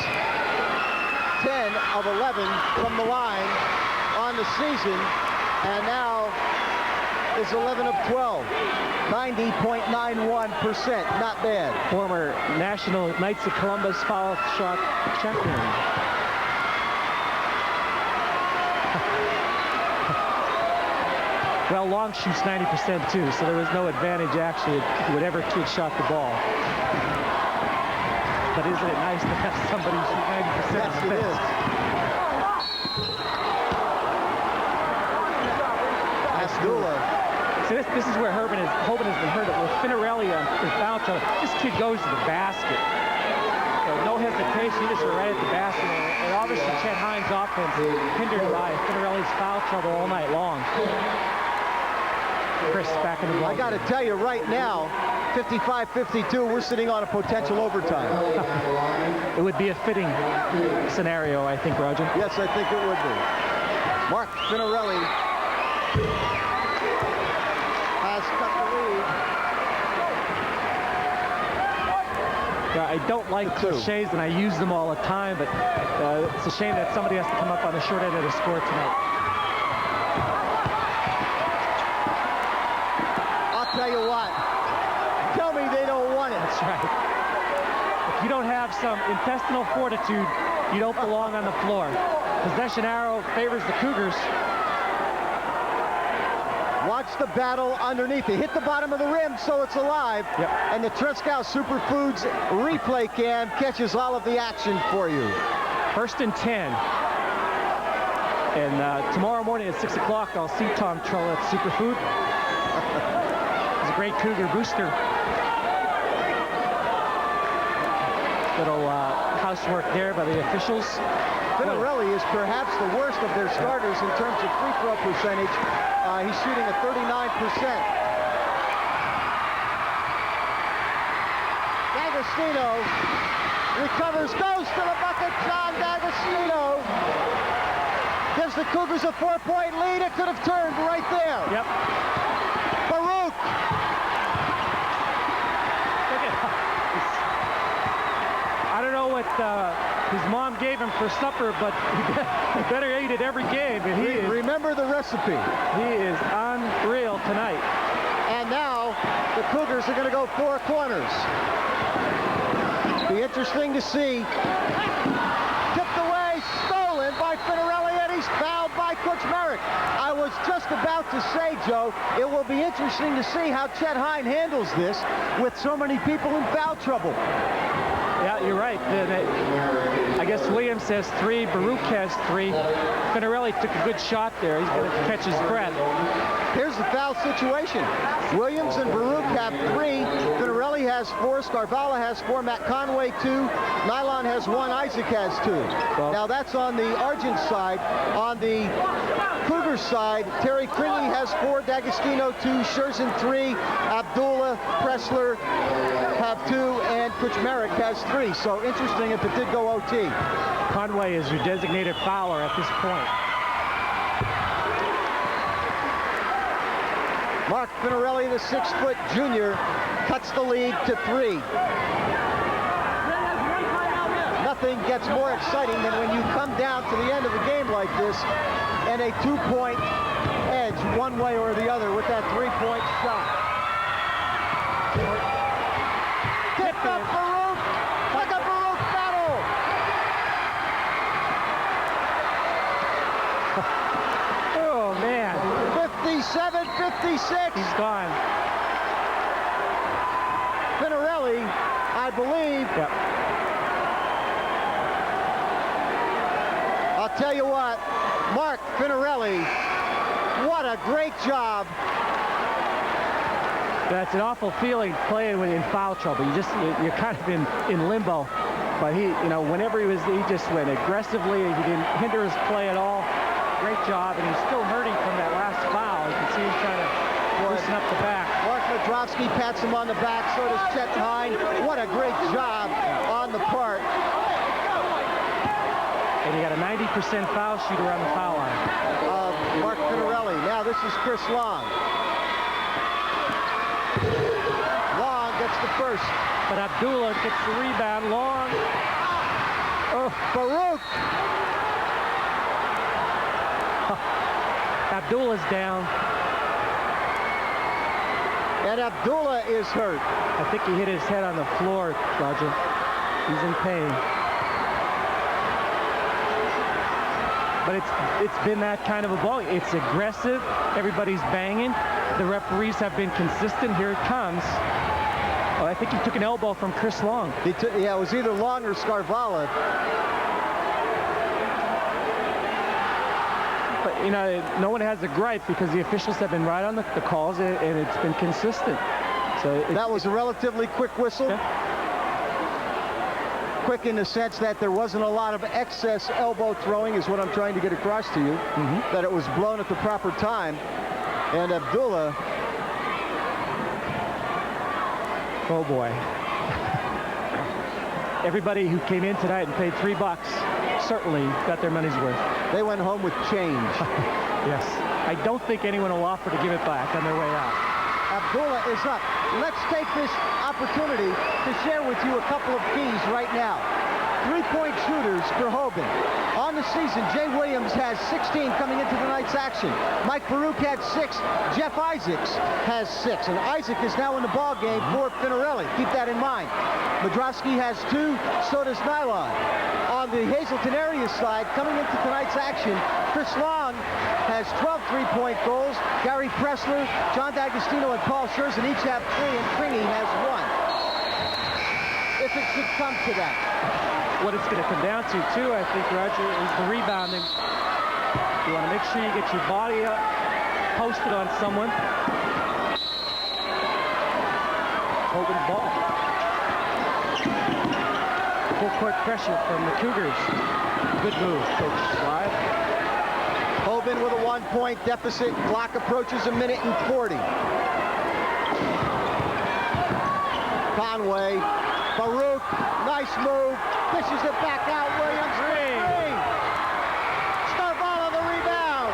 10 of 11 from the line on the season, and now is 11 of 12. 90.91%. Not bad. Former National Knights of Columbus foul shot champion. Well, Long shoots 90% too, so there was no advantage actually whatever kid shot the ball. But isn't it nice to have somebody shoot 90%? Yes, it is. Abdullah. So this is where Hoban has been hurt. With Finarelli in foul trouble, this kid goes to the basket. No hesitation, he just went right at the basket. And obviously Chet Hines' offense hindered by Finarelli's foul trouble all night long. Chris back in the ball. I got to tell you right now, 55-52, we're sitting on a potential overtime. It would be a fitting scenario, I think, Roger. Yes, I think it would be. Mark Finarelli has cut the lead. Yeah, I don't like cliches, and I use them all the time, but it's a shame that somebody has to come up on the short end of the score tonight. I'll tell you what. Tell me they don't want it. That's right. If you don't have some intestinal fortitude, you don't belong on the floor. Possession arrow favors the Cougars. Watch the battle underneath. They hit the bottom of the rim, so it's alive. Yep. And the Triscow Superfoods replay cam catches all of the action for you. 1st and 10. And tomorrow morning at 6 o'clock, I'll see Tom Trull at Superfood. He's a great Cougar booster. Little housework there by the officials. Finarelli is perhaps the worst of their starters in terms of free throw percentage. He's shooting at 39%. D'Agostino recovers, goes to the bucket. John D'Agostino gives the Cougars a 4-point lead. It could have turned right there. Yep. Baruch. I don't know what his mom gave him for supper, but he better eat it every game. And remember the recipe. He is unreal tonight. And now the Cougars are going to go 4 corners. Be interesting to see. Tipped away, stolen by Finarelli, and he's fouled by Kuchmarek. I was just about to say, Joe, it will be interesting to see how Chet Hine handles this with so many people in foul trouble. Yeah, you're right. I guess Williams has 3, Baruch has 3. Finarelli took a good shot there. He's going to catch his breath. Here's the foul situation. Williams and Baruch have 3. Finarelli has 4. Scarvala has 4. Matt Conway 2. Nylon has 1. Isaac has 2. Now that's on the Argent side. On the Cougars side, Terry Cringley has 4. D'Agostino 2. Scherzen 3. Abdullah, Pressler have 2. And Kuchmarek has 3. So interesting if it did go OT. Conway is your designated fouler at this point. Mark Finarelli, the 6-foot junior, cuts the lead to 3. Nothing gets more exciting than when you come down to the end of a game like this and a 2-point edge one way or the other with that 3-point shot. Tipped up Baruch. Like a Baruch battle. Oh, man. 57-56. He's gone. Finarelli, I believe. Yep. I'll tell you what, Mark Finarelli, what a great job. That's an awful feeling playing in foul trouble. You're kind of in limbo. But he just went aggressively. He didn't hinder his play at all. Great job, and he's still hurting from that last foul. You can see him trying to loosen up the back. Mark Madrovsky pats him on the back, so does Chet Hine. What a great job on the part. And you got a 90% foul shooter on the foul line. Mark Finarelli. Now this is Chris Long. Long gets the first. But Abdullah gets the rebound. Long. Oh, Baruch. Abdullah's down. And Abdullah is hurt. I think he hit his head on the floor, Roger. He's in pain. But it's been that kind of a ball. It's aggressive. Everybody's banging. The referees have been consistent. Here it comes. Oh, I think he took an elbow from Chris Long. Yeah, it was either Long or Scarvala. But, you know, no one has a gripe because the officials have been right on the calls, and it's been consistent. So that was a relatively quick whistle. Okay. Quick in the sense that there wasn't a lot of excess elbow throwing is what I'm trying to get across to you. That it was blown at the proper time. And Abdullah. Oh boy. Everybody who came in tonight and paid $3 certainly got their money's worth. They went home with change. Yes. I don't think anyone will offer to give it back on their way out. Abdullah is up. Let's take this opportunity to share with you a couple of keys right now. 3-point shooters for Hoban. On the season, Jay Williams has 16 coming into tonight's action. Mike Baruch had 6. Jeff Isaacs has 6. And Isaac is now in the ball game for Finarelli. Keep that in mind. Madrowski has 2. So does Nylon. On the Hazleton area side, coming into tonight's action, Chris Long has 12 3-point goals. Gary Pressler, John D'Agostino, and Paul Scherzen each have 3, and Tringy has 1. If it should come to that. What it's going to come down to, too, I think, Roger, is the rebounding. You want to make sure you get your body up, posted on someone. Hogan ball. Full court pressure from the Cougars. Good move, Coach Slide. Hoban with a 1-point deficit. Clock approaches 1:40. Conway, Baruch, nice move. Fishes it back out. Williams for 3. Scarvala the rebound.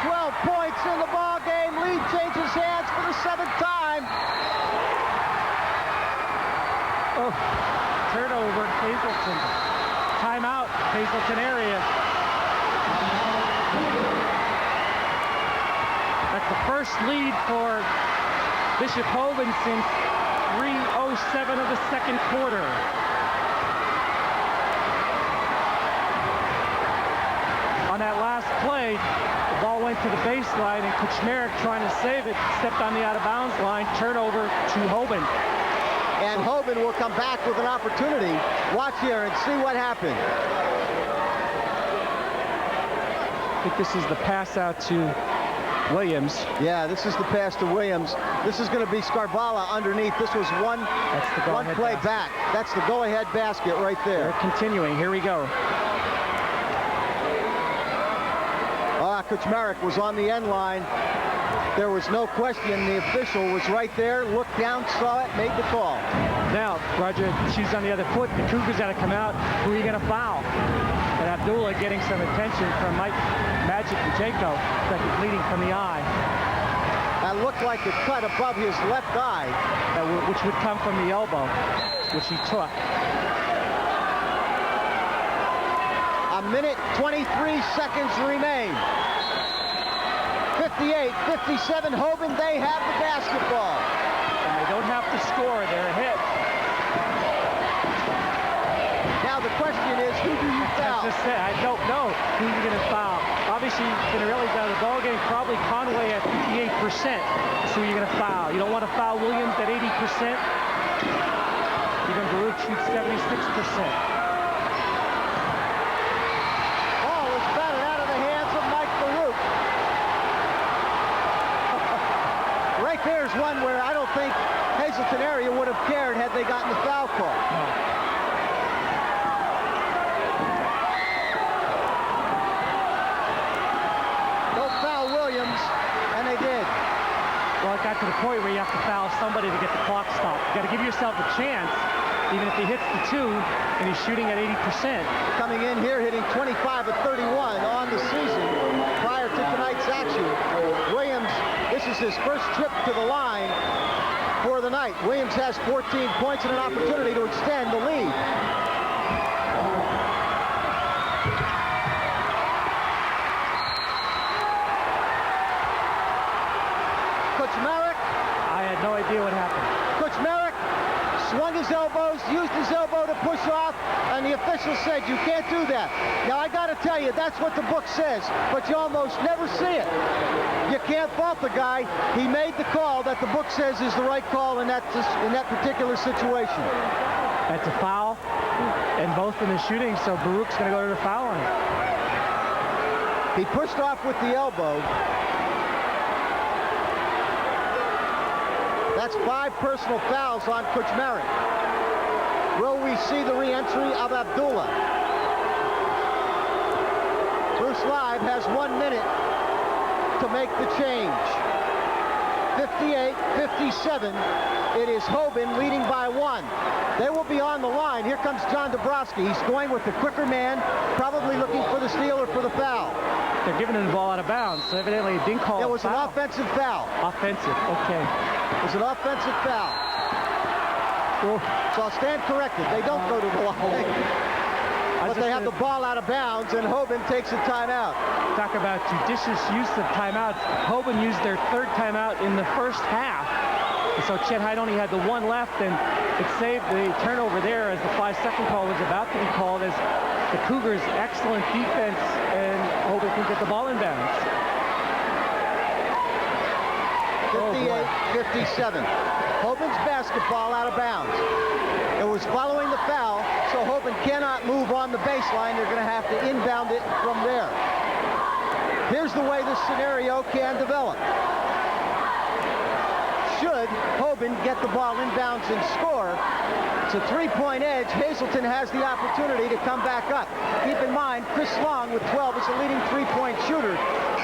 12 points in the ball game. Lead changes hands for the 7th time. Oh, turnover, Hazleton. Timeout, Hazleton area. That's the first lead for Bishop Hoban since 3:07 of the second quarter. On that last play, the ball went to the baseline, and Kuchmarek, trying to save it, stepped on the out-of-bounds line. Turnover to Hoban. And Hoban will come back with an opportunity. Watch here and see what happened. I think this is the pass out to Williams. Yeah, this is the pass to Williams. This is going to be Scarvala underneath. This was one play back. That's the go-ahead basket right there. They're continuing. Here we go. Kuchmarek was on the end line. There was no question. The official was right there, looked down, saw it, made the call. Now, Roger, she's on the other foot. The Cougars got to come out. Who are you going to foul? And Abdullah getting some attention from Mike Magic and Jaco, like he's bleeding from the eye. That looked like a cut above his left eye. Which would come from the elbow, which he took. 1:23 remain. 58-57, Hoban, they have the basketball. And they don't have to score, they're ahead. Now the question is, who do you foul? As I said, I don't know who you're going to foul. Obviously, Finarelli's out of the ball game, probably Conway at 58%. So you're going to foul. You don't want to foul Williams at 80%. Even Baruch shoots 76%. There's one where I don't think Hazleton area would have cared had they gotten the foul call. No. Don't foul Williams, and they did. Well, it got to the point where you have to foul somebody to get the clock stopped. You got to give yourself a chance, even if he hits the 2 and he's shooting at 80%. Coming in here, hitting 25 of 31 on the season prior to tonight's action. Williams, this is his first trip to the line for the night. Williams has 14 points and an opportunity to extend the lead. swung his elbows, used his elbow to push off, and the official said, you can't do that. Now, I got to tell you, that's what the book says, but you almost never see it. You can't fault the guy. He made the call that the book says is the right call in that particular situation. That's a foul, and both in the shooting, so Baruch's going to go to the foul line. He pushed off with the elbow. That's 5 personal fouls on Kuchmarek. Will we see the re-entry of Abdullah? Bruce Live has 1 minute to make the change. 58-57. It is Hoban leading by 1. They will be on the line. Here comes John Dabrowski. He's going with the quicker man, probably looking for the steal or for the foul. They're giving him the ball out of bounds, so evidently it didn't call It a was foul. an offensive foul. Offensive, okay. It was an offensive foul. So I'll stand corrected. They don't go to the line. But they have the ball out of bounds, and Hoban takes a timeout. Talk about judicious use of timeouts. Hoban used their 3rd timeout in the first half. And so Chet Hyde only had the 1 left, and it saved the turnover there as the 5-second call was about to be called as the Cougars' excellent defense, and Hoban can get the ball in bounds. 58-57. Hoban's basketball out of bounds. It was following the foul, so Hoban cannot move on the baseline. They're going to have to inbound it from there. Here's the way this scenario can develop. Should Hoban get the ball inbounds and score, it's a 3-point edge. Hazleton has the opportunity to come back up. Keep in mind, Chris Long with 12 is the leading 3-point shooter.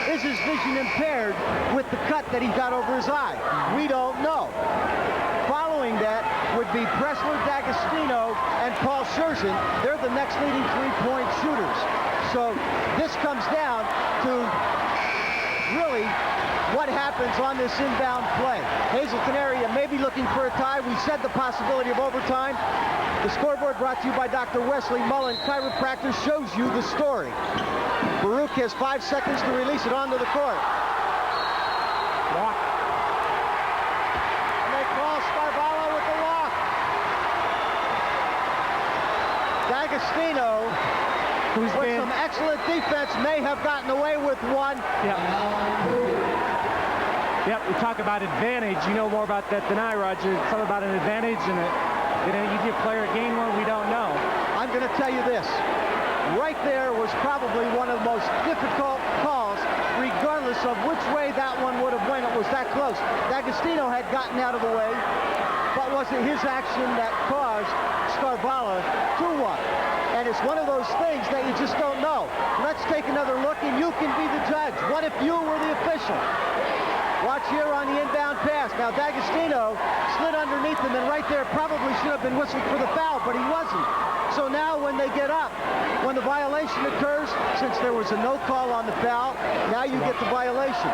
Is his vision impaired with the cut that he got over his eye? We don't know. Following that would be Pressler, D'Agostino, and Paul Scherzin. They're the next leading 3-point shooters. So this comes down to really what happens on this inbound play. Hazleton area may be looking for a tie. We said the possibility of overtime. The scoreboard brought to you by Dr. Wesley Mullen. Chiropractor shows you the story. Baruch has 5 seconds to release it onto the court. Walk. And they call Scarvallo with the walk. D'Agostino, with some excellent defense, may have gotten away with one. Yep, we talk about advantage. You know more about that than I, Roger. It's all about an advantage, and you give a player a game one we don't know. I'm going to tell you this. Right there was probably one of the most difficult calls, regardless of which way that one would have went. It was that close. D'Agostino had gotten out of the way, but was it his action that caused Scarvallo to walk? And it's one of those things that you just don't know. Let's take another look, and you can be the judge. What if you were the official? Watch here on the inbound pass. Now, D'Agostino slid underneath him, and right there probably should have been whistled for the foul, but he wasn't. So now when they get up, when the violation occurs, since there was a no call on the foul, now you get the violation.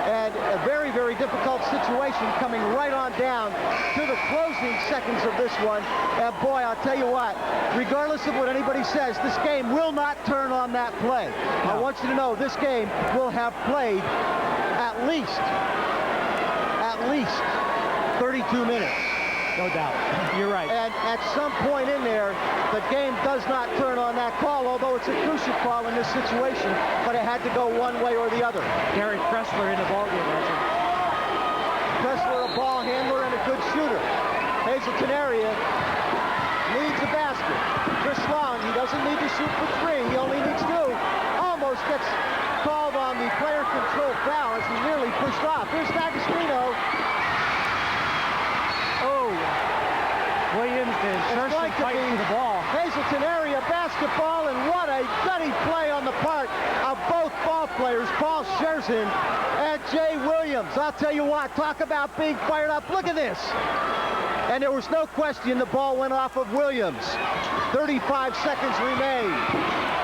And a very, very difficult situation coming right on down to the closing seconds of this one. And boy, I'll tell you what, regardless of what anybody says, this game will not turn on that play. I want you to know this game will have played at least 32 minutes. No doubt. You're right. And at some point in there, the game does not turn on that call, although it's a crucial call in this situation, but it had to go one way or the other. Gary Pressler in the ballgame, Roger. Pressler, a ball handler and a good shooter. Hazleton area needs a basket. Chris Long, he doesn't need to shoot for 3. He only needs 2. Almost gets called on the player control foul as he nearly pushed off. Here's D'Agostino. Williams and Scherzin fighting for the ball. Hazleton area basketball, and what a gutty play on the part of both ball players, Paul Scherzin and Jay Williams. I'll tell you what, talk about being fired up. Look at this. And there was no question the ball went off of Williams. 35 seconds remain.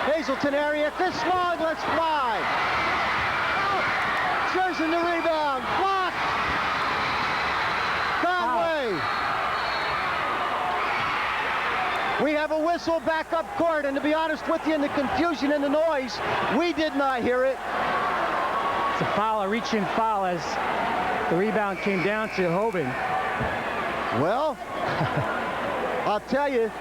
Hazleton area, this long, let's fly. Scherzin the rebound, blocked. Conway. We have a whistle back up court, and to be honest with you, in the confusion and the noise, we did not hear it. It's a foul, a reach-in foul, as the rebound came down to Hoban. Well, I'll tell you,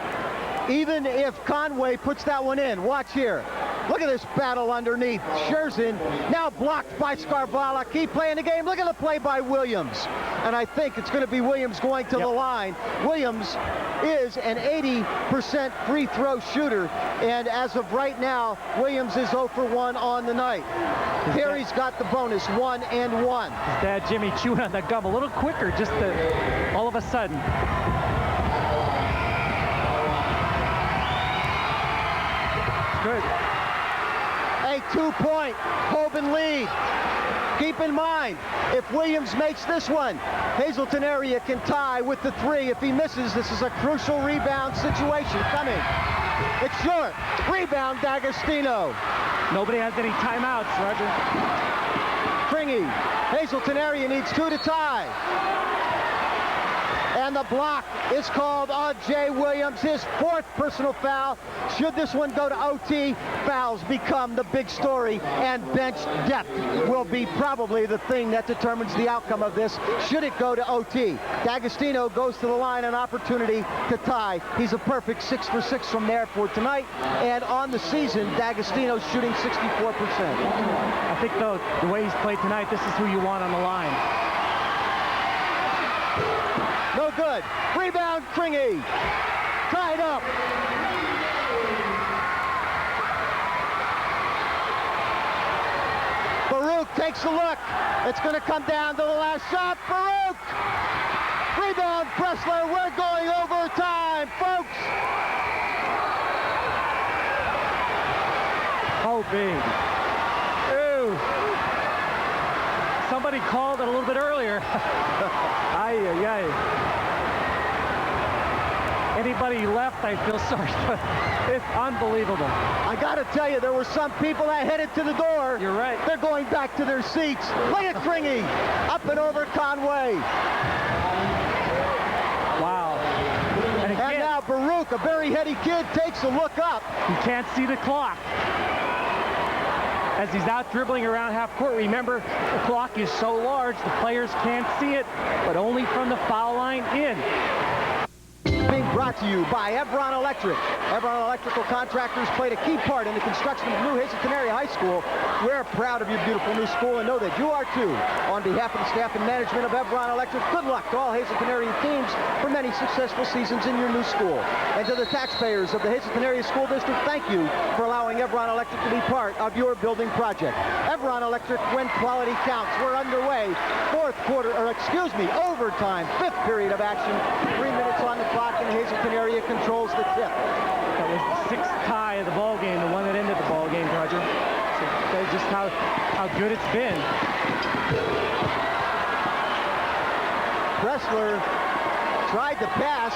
even if Conway puts that one in, watch here. Look at this battle underneath. Scherzin now blocked by Scarvala. Keep playing the game. Look at the play by Williams. And I think it's going to be Williams going to the line. Williams is an 80% free throw shooter. And as of right now, Williams is 0 for 1 on the night. Perry's got the bonus, 1 and 1. His dad, Jimmy, chewing on the gum a little quicker, just all of a sudden. Good. A 2-point Hoban lead. Keep in mind, if Williams makes this one, Hazleton area can tie with the 3. If he misses, this is a crucial rebound situation coming. It's short. Rebound, D'Agostino. Nobody has any timeouts, Roger. Kringy. Hazleton area needs 2 to tie. And the block is called on Jay Williams, his 4th personal foul. Should this one go to OT, fouls become the big story, and bench depth will be probably the thing that determines the outcome of this. Should it go to OT? D'Agostino goes to the line, an opportunity to tie. He's a perfect 6 for 6 from there for tonight. And on the season, D'Agostino's shooting 64%. I think, though, the way he's played tonight, this is who you want on the line. No good. Rebound, Kringy. Tied up. Baruch takes a look. It's going to come down to the last shot. Baruch. Rebound, Pressler. We're going overtime, folks. Oh, big. Ooh. Somebody called it a little bit earlier. Anybody left, I feel sorry, but it's unbelievable. I got to tell you, there were some people that headed to the door. You're right. They're going back to their seats. Look at Kringy, up and over Conway. Wow. And now Baruch, a very heady kid, takes a look up. He can't see the clock. As he's out dribbling around half court, remember, the clock is so large, the players can't see it, but only from the foul line in. Being brought to you by Evron Electric. Evron Electrical Contractors played a key part in the construction of new Hazleton Area High School. We're proud of your beautiful new school and know that you are too. On behalf of the staff and management of Evron Electric, good luck to all Hazleton Area teams for many successful seasons in your new school. And to the taxpayers of the Hazleton Area School District, thank you for allowing Evron Electric to be part of your building project. Evron Electric, when quality counts. We're underway. Overtime, 5th period of action. 3 minutes on the clock, and Hazleton area controls the tip. That was the 6th tie of the ball game, the one that ended the ball game, Roger. So that's just how good it's been. Pressler tried to pass.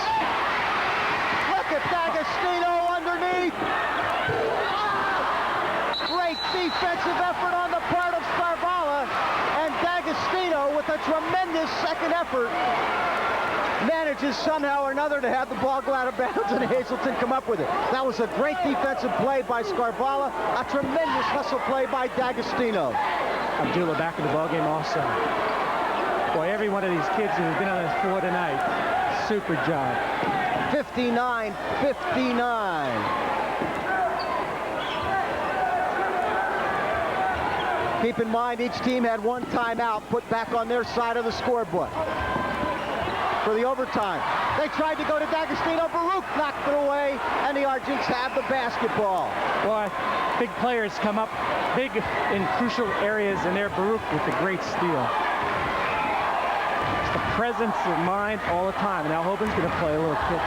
Look at D'Agostino underneath. Great defensive effort on the part of Scarvala, and D'Agostino with a tremendous second effort manages somehow or another to have the ball go out of bounds and Hazleton come up with it. That was a great defensive play by Scarvala, a tremendous hustle play by D'Agostino. Abdullah back in the ball game also. Boy, every one of these kids who have been on this floor tonight, super job. 59-59. Keep in mind, each team had one timeout put back on their side of the scorebook for the overtime. They tried to go to D'Agostino. Baruch knocked it away, and the Argents have the basketball. Boy, big players come up big in crucial areas, and there Baruch with the great steal. Just the presence of mind all the time. Now Hoban's going to play a little quick.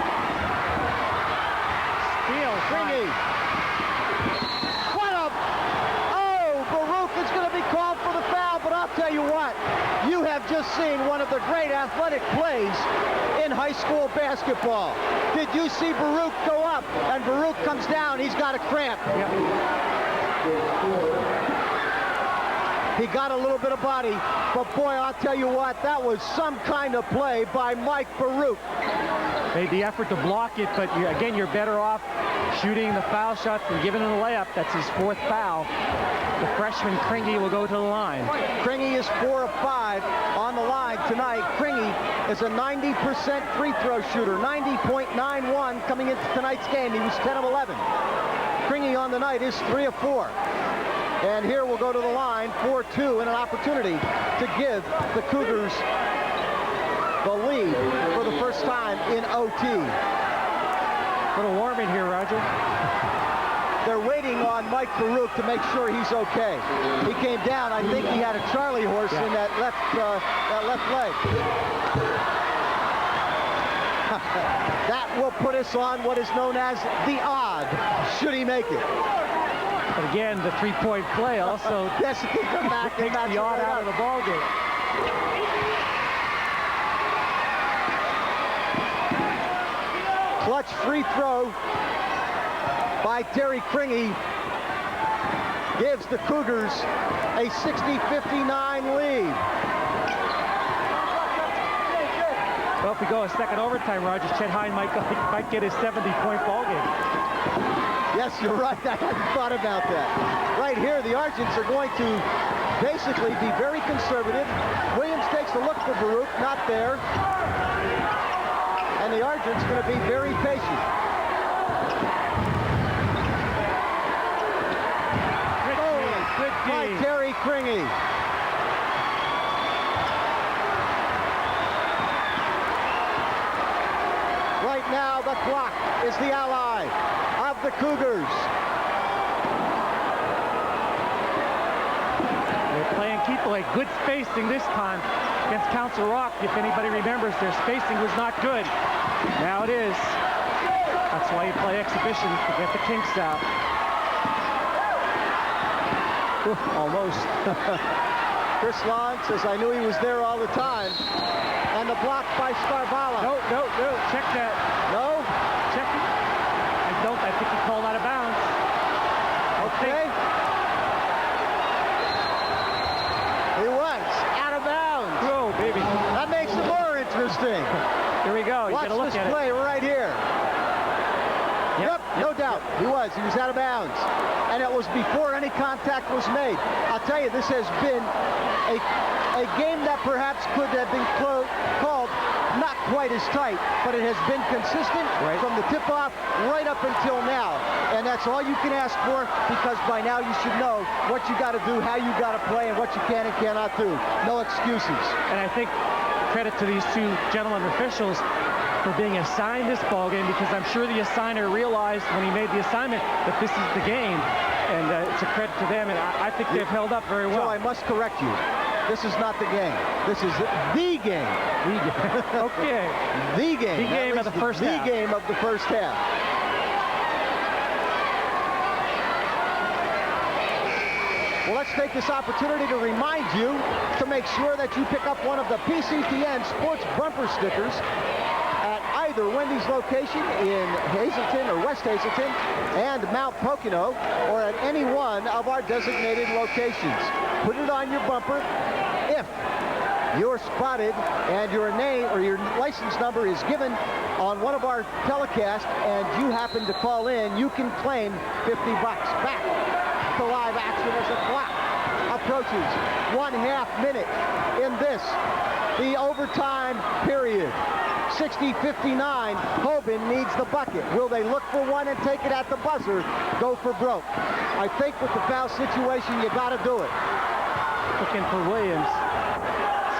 Steal. Kringy. Baruch is going to be called for the foul, but I'll tell you what, you have just seen one of the great athletic plays in high school basketball. Did you see Baruch go up, and Baruch comes down, he's got a cramp. Yep. He got a little bit of body, but boy, I'll tell you what, that was some kind of play by Mike Baruch. Made the effort to block it, but again, you're better off shooting the foul shot and giving it a layup. That's his 4th foul. The freshman Kringy will go to the line. Kringy is 4 of 5 on the line tonight. Kringy is a 90% free throw shooter, 90.91 coming into tonight's game. He was 10 of 11. Kringy on the night is 3 of 4. And here we'll go to the line, 4-2, and an opportunity to give the Cougars the lead for the first time in OT. A little warm in here, Roger. They're waiting on Mike Farouk to make sure he's okay. He came down. I think he had a Charlie horse in that left leg. That will put us on what is known as the odd, should he make it. But again, the 3-point play also yes, he can come back and takes the odd out of the ball game. Clutch free throw by Terry Kringy gives the Cougars a 60-59 lead. Well, if we go a second overtime, Roger, Chet Hine might get his 70-point ball game. Yes, you're right. I hadn't thought about that. Right here, the Argents are going to basically be very conservative. Williams takes a look for Baruch, not there. And the Argents going to be very patient. By Terry Kringy. Right now, the clock is the ally of the Cougars. They're playing keep away. Good spacing this time against Council Rock. If anybody remembers, their spacing was not good. Now it is. That's why you play exhibition to get the kinks out. Almost. Chris Long says, I knew he was there all the time. And the block by Scarvala. No. Check that. No? Check it. I think he called out of bounds. Okay. He was out of bounds. Whoa, baby. That makes it more interesting. Here we go. You Watch gotta look this at play right here. Yep, no doubt. He was out of bounds. And it was before any contact was made. I'll tell you, this has been a game that perhaps could have been called not quite as tight, but it has been consistent from the tip-off right up until now. And that's all you can ask for, because by now you should know what you got to do, how you got to play, and what you can and cannot do. No excuses. And I think credit to these two gentlemen officials for being assigned this ball game, because I'm sure the assigner realized when he made the assignment that this is the game, and it's a credit to them, and I think they've held up very well. Joe, I must correct you. This is not the game. This is the game. Okay. The game. The game of the first half. The game of the first half. Well, let's take this opportunity to remind you to make sure that you pick up one of the PCTN sports bumper stickers at either Wendy's location in Hazleton or West Hazleton and Mount Pocono, or at any one of our designated locations. Put it on your bumper. If you're spotted and your name or your license number is given on one of our telecasts and you happen to call in, you can claim $50 back to live action as the clock approaches 1/2 minute in this, the overtime period. 60-59, Hoban needs the bucket. Will they look for one and take it at the buzzer? Go for broke. I think with the foul situation, you got to do it. Looking for Williams.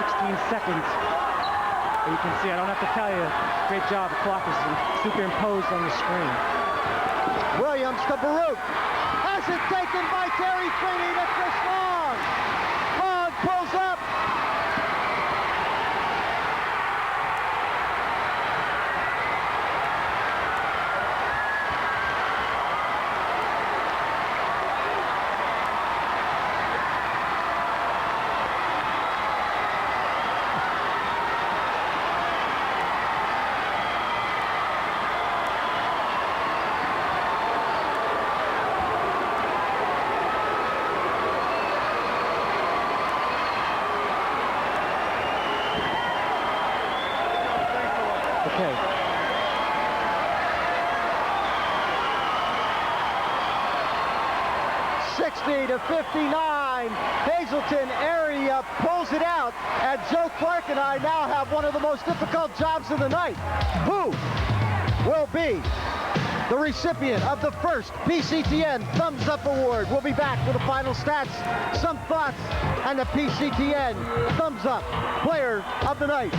16 seconds. You can see, I don't have to tell you, great job. The clock is superimposed on the screen. Williams to Baruch. Has it taken by Terry Kringy to Chris Long. Long pulls up. to 59. Hazleton area pulls it out, and Joe Clark and I now have one of the most difficult jobs of the night. Who will be the recipient of the first PCTN Thumbs Up Award? We'll be back with the final stats, some thoughts, and the PCTN Thumbs Up Player of the Night.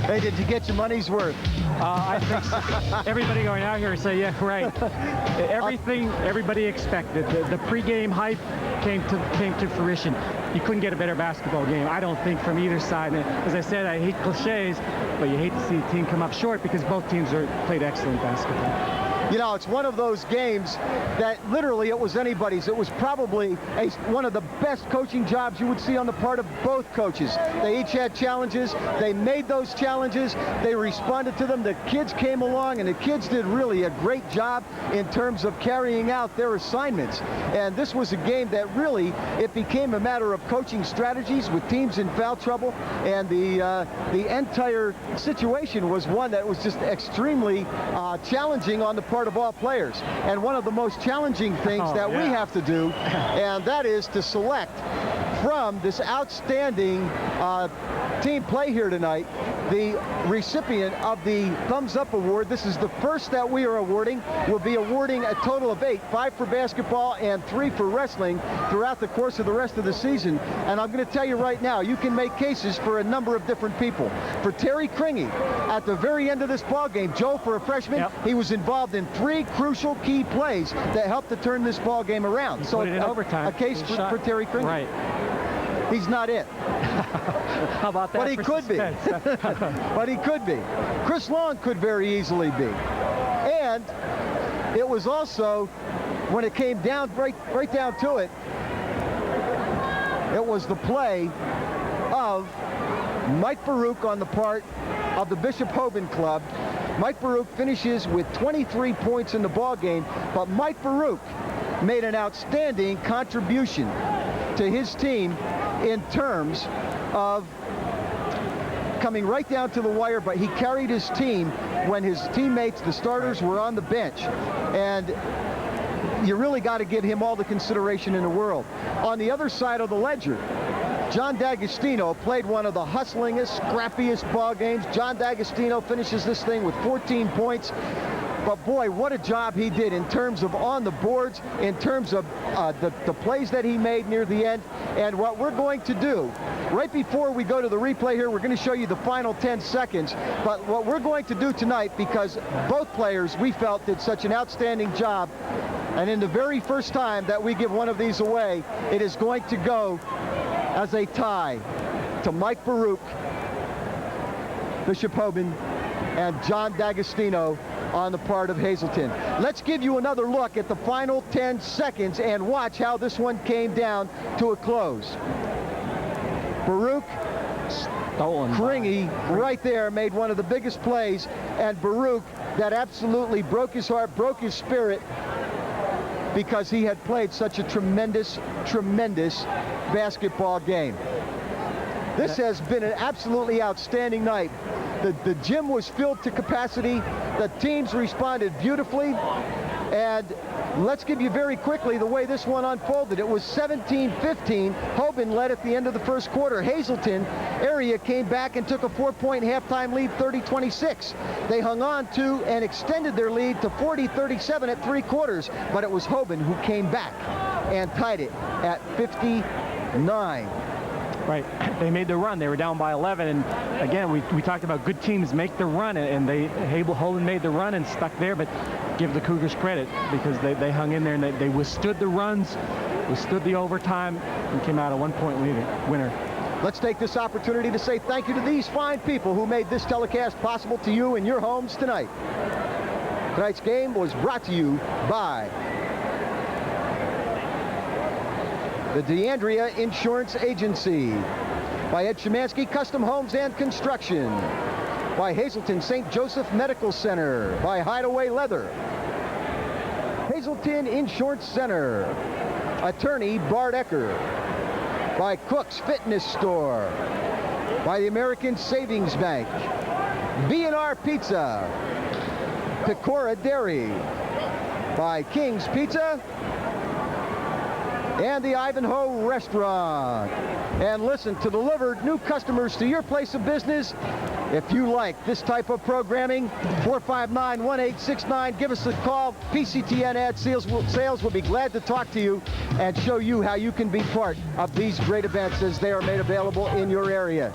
Hey, did you get your money's worth? I think so. Everybody going out here say, yeah, right. Everything everybody expected. The pregame hype came to fruition. You couldn't get a better basketball game, I don't think, from either side. And as I said, I hate cliches, but you hate to see a team come up short because both teams played excellent basketball. You know, it's one of those games that literally it was anybody's. It was probably one of the best coaching jobs you would see on the part of both coaches. They each had challenges. They made those challenges. They responded to them. The kids came along, and the kids did really a great job in terms of carrying out their assignments. And this was a game that really, it became a matter of coaching strategies with teams in foul trouble. And the entire situation was one that was just extremely challenging on the part of all players. And one of the most challenging things we have to do, and that is to select from this outstanding team play here tonight, the recipient of the Thumbs Up Award. This is the first that we are awarding. We'll be awarding a total of 8, 5 for basketball and 3 for wrestling throughout the course of the rest of the season. And I'm going to tell you right now, you can make cases for a number of different people. For Terry Kringy, at the very end of this ball game, Joe, for a freshman, he was involved in 3 crucial key plays that helped to turn this ball game around. So a case for Terry Kringy. Right. He's not it. How about that? But he could be. But he could be. Chris Long could very easily be. And it was also, when it came down, right down to it, it was the play of Mike Baruch on the part of the Bishop Hoban Club. Mike Baruch finishes with 23 points in the ball game, but Mike Baruch made an outstanding contribution to his team in terms of coming right down to the wire, but he carried his team when his teammates, the starters, were on the bench. And you really got to give him all the consideration in the world. On the other side of the ledger, John D'Agostino played one of the hustlingest, scrappiest ball games. John D'Agostino finishes this thing with 14 points. But boy, what a job he did in terms of on the boards, in terms of the plays that he made near the end. And what we're going to do, right before we go to the replay here, we're going to show you the final 10 seconds. But what we're going to do tonight, because both players, we felt, did such an outstanding job, and in the very first time that we give one of these away, it is going to go as a tie to Mike Baruch, Bishop Hoban, and John D'Agostino on the part of Hazleton. Let's give you another look at the final 10 seconds and watch how this one came down to a close. Baruch, Kringy right there made one of the biggest plays, and Baruch, that absolutely broke his heart, broke his spirit, because he had played such a tremendous, tremendous basketball game. This has been an absolutely outstanding night. The gym was filled to capacity. The teams responded beautifully. And let's give you very quickly the way this one unfolded. It was 17-15. Hoban led at the end of the first quarter. Hazleton area came back and took a 4-point halftime lead, 30-26. They hung on to and extended their lead to 40-37 at 3 quarters. But it was Hoban who came back and tied it at 59. Right. They made the run. They were down by 11. And again, we talked about good teams make the run, and Hoban made the run and stuck there. But give the Cougars credit, because they hung in there and they withstood the runs, withstood the overtime, and came out a 1-point winner. Let's take this opportunity to say thank you to these fine people who made this telecast possible to you in your homes tonight. Tonight's game was brought to you by the DeAndrea Insurance Agency, by Ed Szymanski Custom Homes and Construction, by Hazleton St. Joseph Medical Center, by Hideaway Leather, Hazleton Insurance Center, Attorney Bart Ecker, by Cook's Fitness Store, by the American Savings Bank, B&R Pizza, Pecora Dairy, by King's Pizza, and the Ivanhoe Restaurant. And listen, to deliver new customers to your place of business, if you like this type of programming, 459-1869, give us a call. PCTN Ad Sales will be glad to talk to you and show you how you can be part of these great events as they are made available in your area.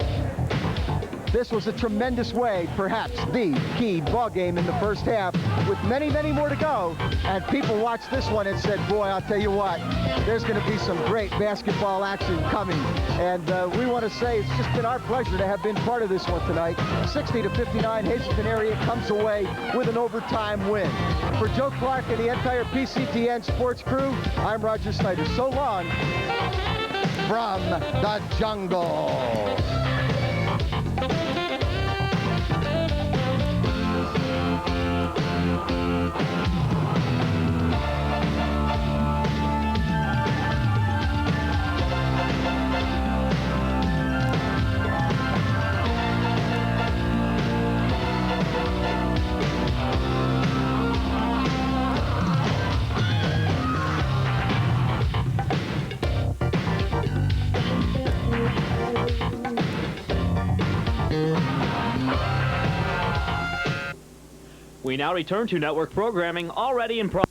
This was a tremendous way, perhaps the key ball game in the first half, with many, many more to go. And people watched this one and said, boy, I'll tell you what, there's going to be some great basketball action coming. And we want to say it's just been our pleasure to have been part of this one tonight. 60-59, Hazleton area comes away with an overtime win. For Joe Clark and the entire PCTN sports crew, I'm Roger Snyder. So long from the jungle. We now return to network programming already in progress.